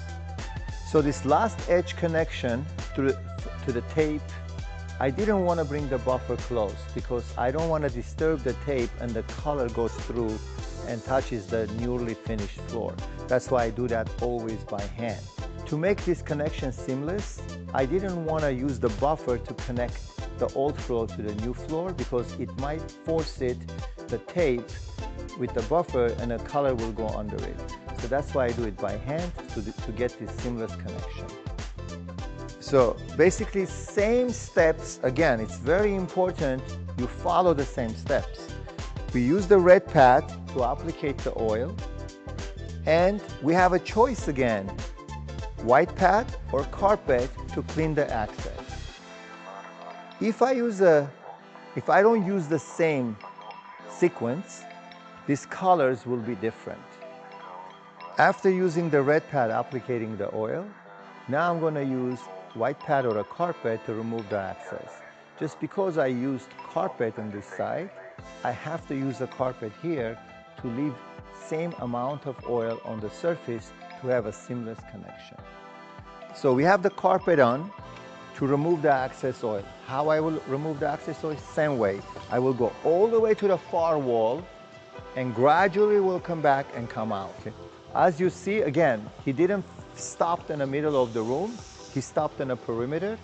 So this last edge connection to the tape, I didn't want to bring the buffer close because I don't want to disturb the tape and the color goes through and touches the newly finished floor. That's why I do that always by hand. To make this connection seamless, I didn't want to use the buffer to connect the old floor to the new floor because it might force the tape with the buffer and the color will go under it. So that's why I do it by hand to get this seamless connection. So basically same steps, again, it's very important you follow the same steps. We use the red pad to applicate the oil, and we have a choice again, white pad or carpet to clean the access. If I don't use the same sequence, these colors will be different. After using the red pad applicating the oil, now I'm going to use white pad or a carpet to remove the access. Just because I used carpet on this side, I have to use a carpet here to leave same amount of oil on the surface to have a seamless connection. So we have the carpet on to remove the excess oil. How I will remove the excess oil? Same way. I will go all the way to the far wall and gradually will come back and come out. Okay. As you see, again, he didn't stop in the middle of the room. He stopped in a perimeter.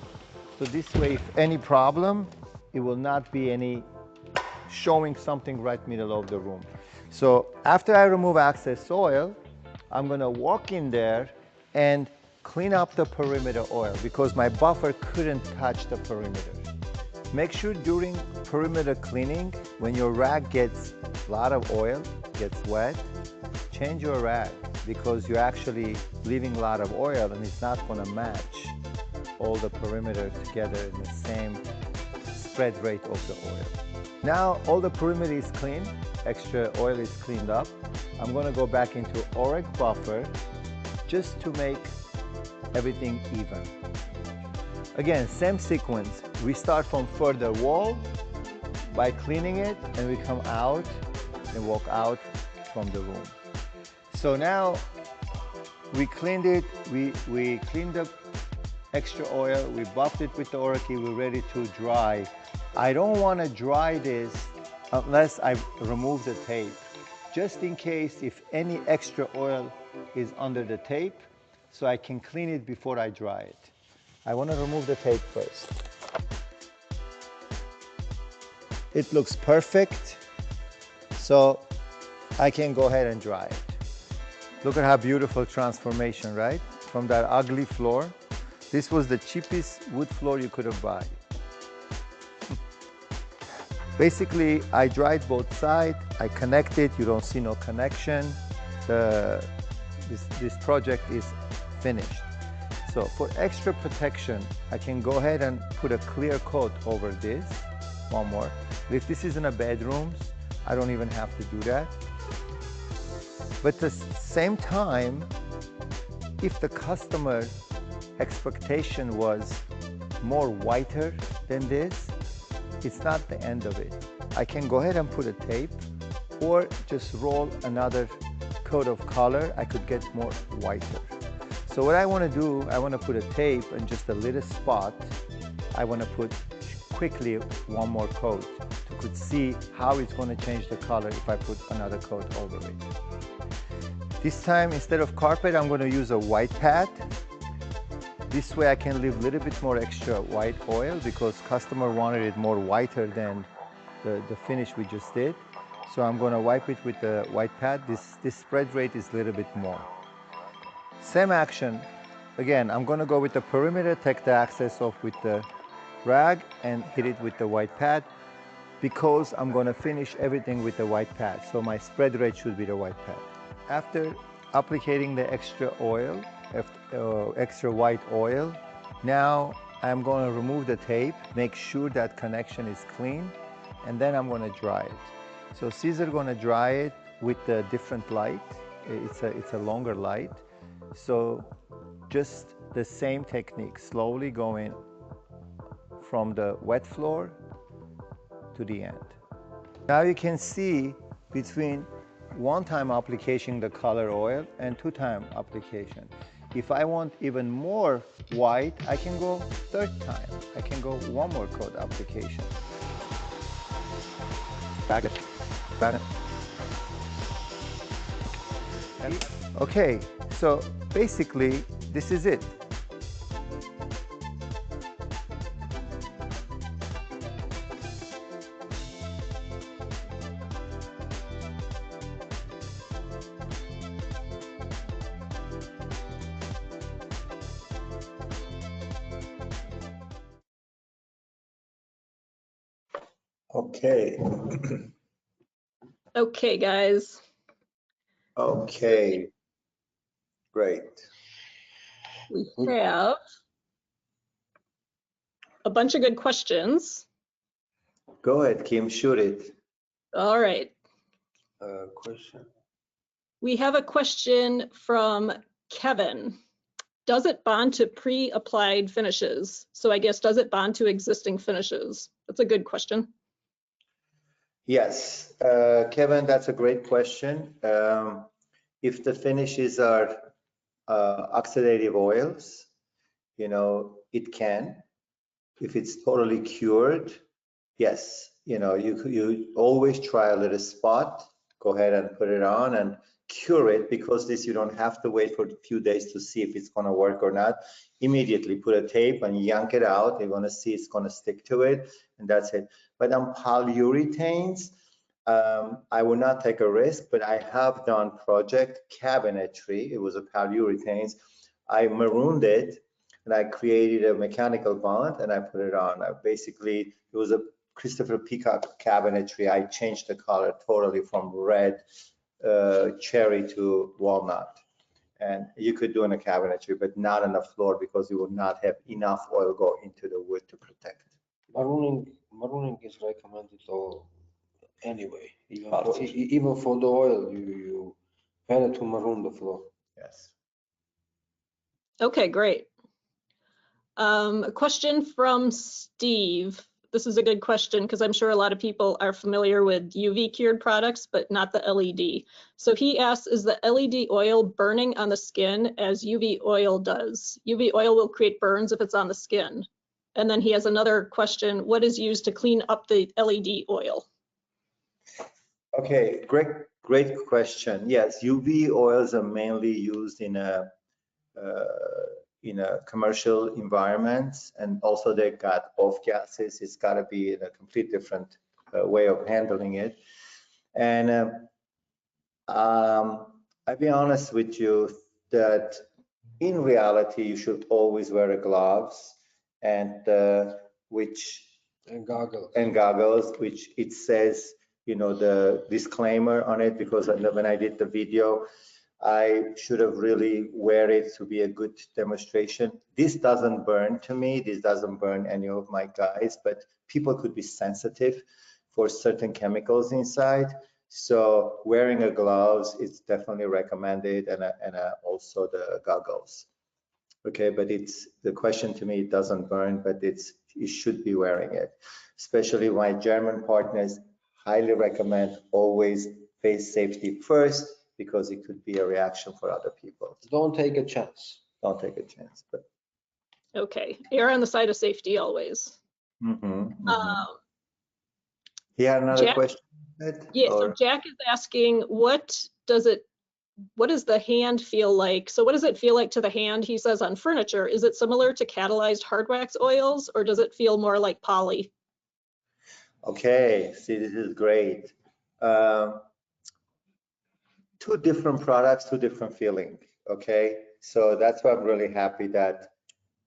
So this way, if any problem, it will not be any showing something right middle of the room. So after I remove excess oil, I'm going to walk in there and clean up the perimeter oil because my buffer couldn't touch the perimeter. Make sure during perimeter cleaning, when your rag gets a lot of oil, gets wet, change your rag because you're actually leaving a lot of oil and it's not going to match all the perimeter together in the same spread rate of the oil. Now all the perimeter is clean, extra oil is cleaned up. I'm going to go back into OREC buffer just to make everything even. Again, same sequence. We start from further wall by cleaning it and we come out and walk out from the room. So now we cleaned it, we cleaned the extra oil, we buffed it with the OREC, we're ready to dry. I don't want to dry this unless I remove the tape, just in case if any extra oil is under the tape, so I can clean it before I dry it. I want to remove the tape first. It looks perfect, so I can go ahead and dry it. Look at how beautiful transformation, right? From that ugly floor. This was the cheapest wood floor you could have bought. Basically, I dried both sides, I connected, you don't see no connection. This project is finished. So for extra protection, I can go ahead and put a clear coat over this. One more. If this is in a bedroom, I don't even have to do that. But at the same time, if the customer expectation was more whiter than this, it's not the end of it. I can go ahead and put a tape or just roll another coat of color. I could get more whiter. So what I want to do, I want to put a tape in just a little spot. I want to put quickly one more coat to could see how it's going to change the color if I put another coat over it. This time, instead of carpet, I'm going to use a white pad. This way I can leave a little bit more extra white oil because customer wanted it more whiter than the finish we just did. So I'm going to wipe it with the white pad. This spread rate is a little bit more. Same action. Again, I'm going to go with the perimeter, take the excess off with the rag and hit it with the white pad because I'm going to finish everything with the white pad. So my spread rate should be the white pad. After applicating the extra oil, extra white oil, now I'm going to remove the tape, make sure that connection is clean, and then I'm going to dry it. So Cesar going to dry it with a different light. It's a longer light. So just the same technique, slowly going from the wet floor to the end. Now you can see between one time application the color oil and 2 time application. If I want even more white, I can go 3rd time. I can go 1 more coat application. Back it. Back it. Okay, so basically this is it. Okay. Okay, guys. Okay. Great. We have a bunch of good questions. Go ahead, Kim, shoot it. All right. Question. We have a question from Kevin. Does it bond to pre-applied finishes? So I guess, does it bond to existing finishes? That's a good question. Yes, Kevin, that's a great question. If the finishes are oxidative oils, you know, it can. If it's totally cured, yes, you know, you always try a little spot, go ahead and put it on and cure it, because this you don't have to wait for a few days to see if it's going to work or not. Immediately put a tape and yank it out. You're going to see it's going to stick to it, and that's it. But on polyurethanes, I will not take a risk, but I have done project cabinetry. It was a polyurethanes. I marooned it and I created a mechanical bond and I put it on. Basically, it was a Christopher Peacock cabinetry. I changed the color totally from red cherry to walnut. And you could do in a cabinetry, but not on the floor, because you would not have enough oil go into the wood to protect it. Marooning is recommended all anyway. Even for the oil, you better to maroon the floor. Yes. Okay, great. A question from Steve. This is a good question because I'm sure a lot of people are familiar with UV cured products, but not the LED. So he asks, is the LED oil burning on the skin as UV oil does? UV oil will create burns if it's on the skin. And then he has another question, what is used to clean up the LED oil? Okay, great question. Yes, UV oils are mainly used in a commercial environments, and also they got off gases. It's got to be in a complete different way of handling it. And I'll be honest with you that in reality you should always wear gloves and goggles, which it says, you know, the disclaimer on it, because when I did the video, I should have really wear it to be a good demonstration. This doesn't burn to me. This doesn't burn any of my guys, but people could be sensitive for certain chemicals inside. So wearing a gloves is definitely recommended, and also the goggles. Okay, but it's the question to me, it doesn't burn, but you should be wearing it. Especially my German partners highly recommend always face safety first, because it could be a reaction for other people. Don't take a chance. Don't take a chance. But Okay, err on the side of safety always. He had another Jack, question. Yeah, so Jack is asking, what does the hand feel like? So what does it feel like to the hand, he says, on furniture? Is it similar to catalyzed hard wax oils, or does it feel more like poly? Okay, see, this is great. Two different products, two different feeling. Okay, so that's why I'm really happy that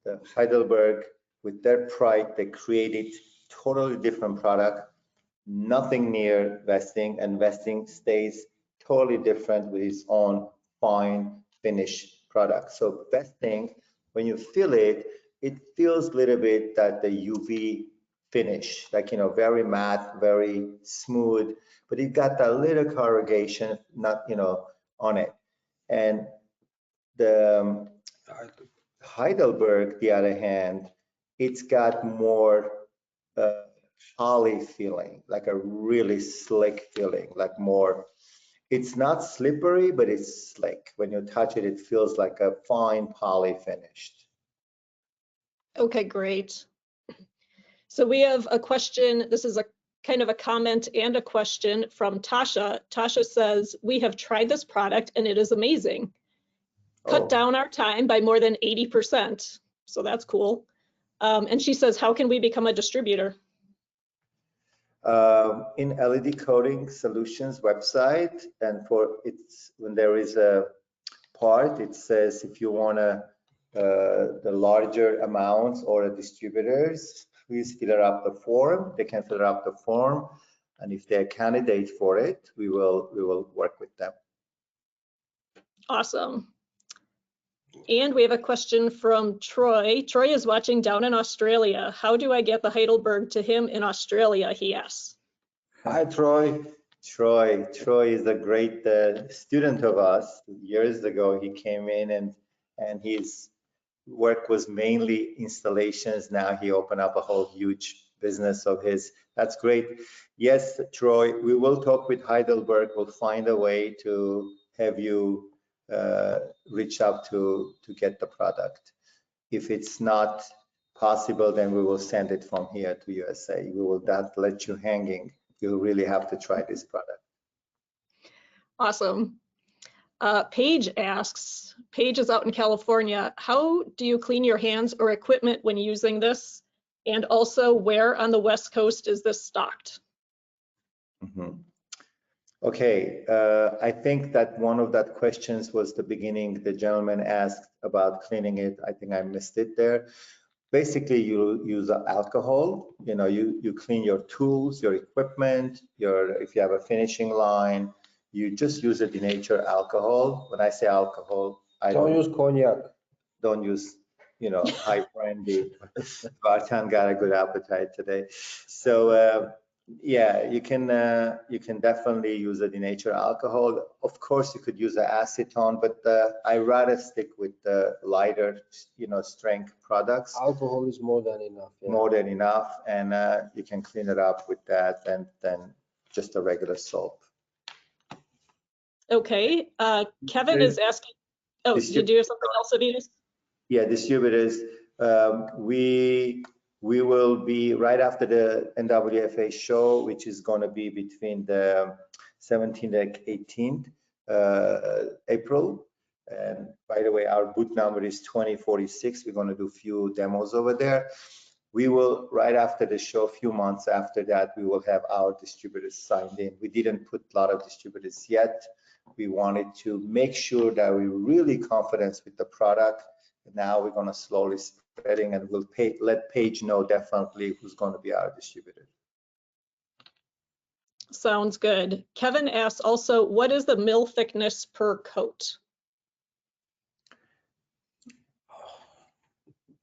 the Heidelberg, with their pride, they created totally different product, nothing near Vesting, and Vesting stays totally different with its own fine finish product. So Vesting, when you feel it, it feels a little bit that the UV finish, like, you know, very matte, very smooth, but it got that little corrugation, not, you know, on it. And the Heidelberg, the other hand, it's got more poly feeling, like a really slick feeling, like more, it's not slippery, but it's slick. When you touch it, it feels like a fine poly finished. Okay, great. So we have a question. This is a kind of a comment and a question from Tasha. Tasha says, we have tried this product and it is amazing. Cut Oh. down our time by more than 80%. So that's cool. And she says, how can we become a distributor? In LED Coating Solutions website, and for it's when there is a part, it says if you want to the larger amounts or the distributors, please fill up the form. They can fill up the form, and if they're candidate for it, we will work with them. Awesome. And we have a question from Troy. Troy is watching down in Australia. How do I get the Heidelberg to him in Australia, he asks. Hi, Troy. Troy is a great student of us. Years ago, he came in and his work was mainly installations. Now he opened up a whole huge business of his. That's great. Yes, Troy, we will talk with Heidelberg. We'll find a way to have you reach out to get the product. If it's not possible, then we will send it from here to USA. We will not let you hanging. You really have to try this product. Awesome. Paige asks, Paige is out in California. How do you clean your hands or equipment when using this? And also, where on the West Coast is this stocked? Mm-hmm. Okay, I think that one of that questions was the beginning. The gentleman asked about cleaning it. I think I missed it there. Basically, you use alcohol. You know, you clean your tools, your equipment, if you have a finishing line, you just use a denatured alcohol. When I say alcohol, I Don't use cognac. don't use, you know, high brandy. Bartan got a good appetite today. So yeah, you can definitely use a denatured alcohol. Of course, you could use an acetone, but I rather stick with the lighter, you know, strength products. Alcohol is more than enough. Yeah. More than enough, and you can clean it up with that, and then just a regular soap. Okay, Kevin is asking, oh, did you have something else, Avidas? Yeah, distributors. We will be right after the NWFA show, which is going to be between the 17th and 18th April. And by the way, our booth number is 2046. We're going to do a few demos over there. We will, right after the show, a few months after that, we will have our distributors signed in. We didn't put a lot of distributors yet. We wanted to make sure that we're really confident with the product. Now we're going to slowly spreading, and we'll let Paige know definitely who's going to be our distributor. Sounds good. Kevin asks also, what is the mil thickness per coat?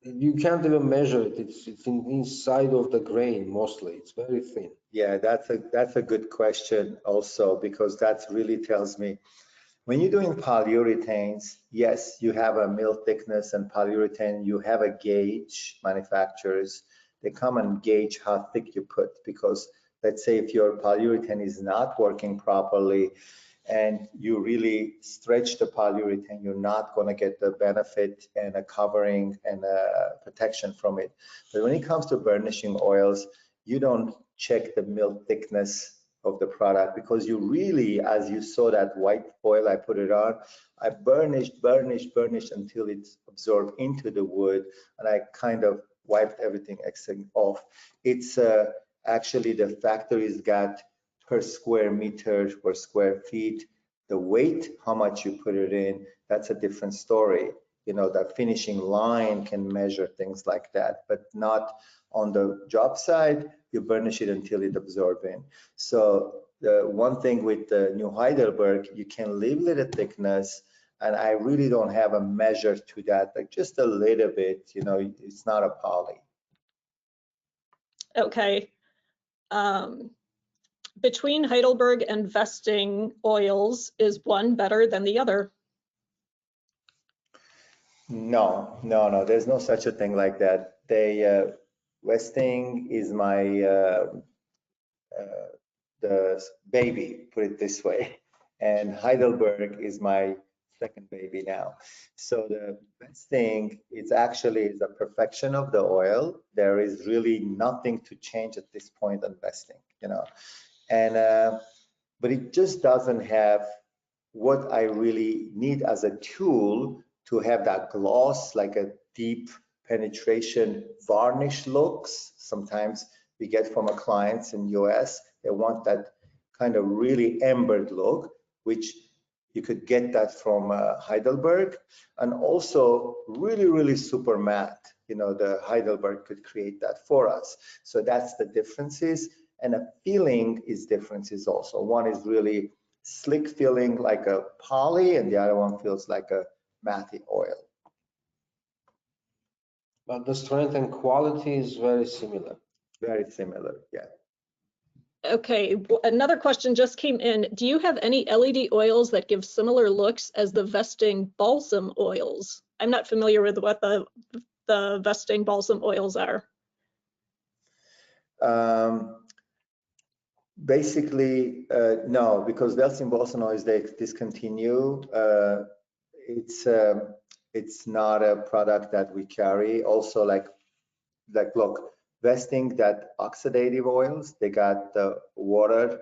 You can't even measure it. It's inside of the grain mostly. It's very thin. Yeah, that's a good question also, because that really tells me when you're doing polyurethanes, yes, you have a mil thickness, and polyurethane, you have a gauge. Manufacturers, they come and gauge how thick you put, because let's say if your polyurethane is not working properly and you really stretch the polyurethane, you're not going to get the benefit and a covering and a protection from it. But when it comes to burnishing oils, you don't check the mil thickness of the product, because you really, as you saw that white foil I put it on, I burnished until it's absorbed into the wood, and I kind of wiped everything off. It's actually the factories got per square meter, per square feet, the weight, how much you put it in, that's a different story. You know, the finishing line can measure things like that, but not on the job side. You burnish it until it absorbs in. So the one thing with the new Heidelberg, you can live with the thickness, and I really don't have a measure to that, like just a little bit, you know, it's not a poly. Okay. Between Heidelberg and Vesting oils, is one better than the other? No, there's no such a thing like that. Westing is my the baby, put it this way, and Heidelberg is my second baby now. So the Westing is actually the perfection of the oil. There is really nothing to change at this point on Westing, you know, and but it just doesn't have what I really need as a tool to have that gloss, like a deep penetration varnish looks. Sometimes we get from our clients in US, they want that kind of really embered look, which you could get that from Heidelberg, and also really, really super matte. You know, the Heidelberg could create that for us. So that's the differences, and a feeling is differences also. One is really slick feeling like a poly, and the other one feels like a matte oil. But the strength and quality is very similar. Very similar, yeah. Okay, another question just came in. Do you have any LED oils that give similar looks as the Vesting balsam oils? I'm not familiar with what the Vesting balsam oils are. Basically, no, because Vesting balsam oils, they discontinue. It's not a product that we carry. Also, like look, Vesting, that oxidative oils, they got the water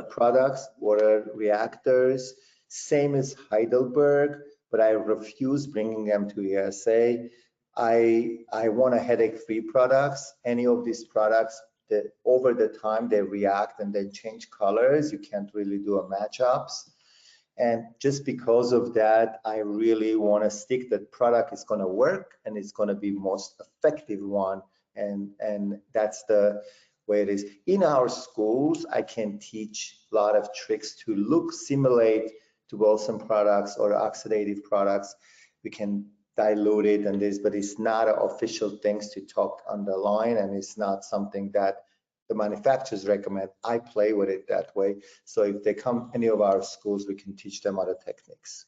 products, water reactors, same as Heidelberg, but I refuse bringing them to USA. I want a headache-free products. Any of these products, that over the time they react and then change colors, you can't really do a matchups. And just because of that, I really want to stick that product is going to work and it's going to be most effective one. And that's the way it is. In our schools, I can teach a lot of tricks to simulate to balsam products or oxidative products. We can dilute it and this, but it's not an official things to talk on the line, and it's not something that the manufacturers recommend. I play with it that way. So if they come any of our schools, we can teach them other techniques.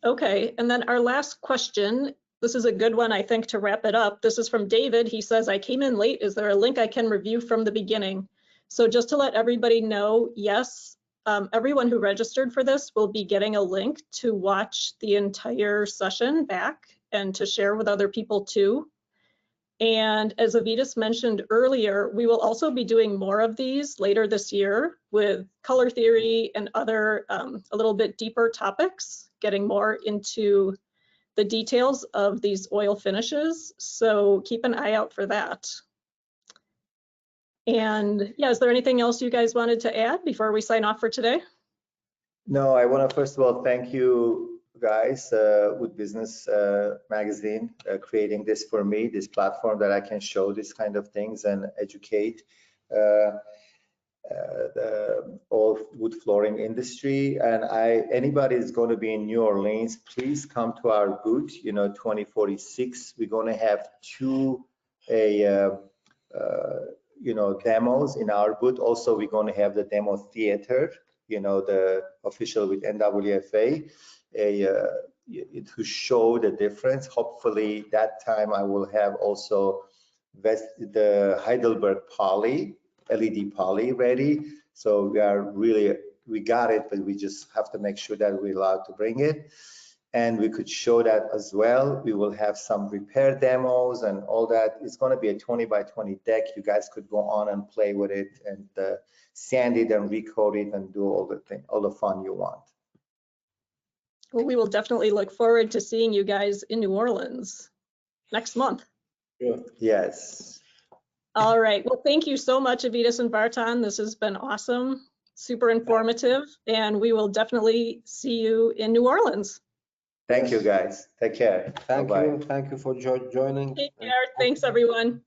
Okay, and then our last question, this is a good one, I think, to wrap it up. This is from David. He says, I came in late. Is there a link I can review from the beginning? So just to let everybody know, yes, everyone who registered for this will be getting a link to watch the entire session back and to share with other people too. And as Avitas mentioned earlier, we will also be doing more of these later this year with color theory and other a little bit deeper topics, getting more into the details of these oil finishes. So keep an eye out for that. And yeah, is there anything else you guys wanted to add before we sign off for today? No, I want to first of all thank you guys with Business Magazine creating this for me, this platform that I can show this kind of things and educate the all wood flooring industry. And anybody is going to be in New Orleans, please come to our booth, 2046. We're going to have two demos in our booth. Also, we're going to have the demo theater, the official with NWFA, to show the difference. Hopefully that time I will have also the Heidelberg poly, LED poly ready. So we got it, but we just have to make sure that we're allowed to bring it. And we could show that as well. We will have some repair demos and all that. It's going to be a 20 by 20 deck. You guys could go on and play with it and sand it and recoat it and do all the fun you want. Well, we will definitely look forward to seeing you guys in New Orleans next month. Yes. All right. Well, thank you so much, Avitas and Barton. This has been awesome, super informative, and we will definitely see you in New Orleans. Thank you, guys. Take care. Thank Bye-bye. you. Thank you for joining. Take care. Thanks, everyone.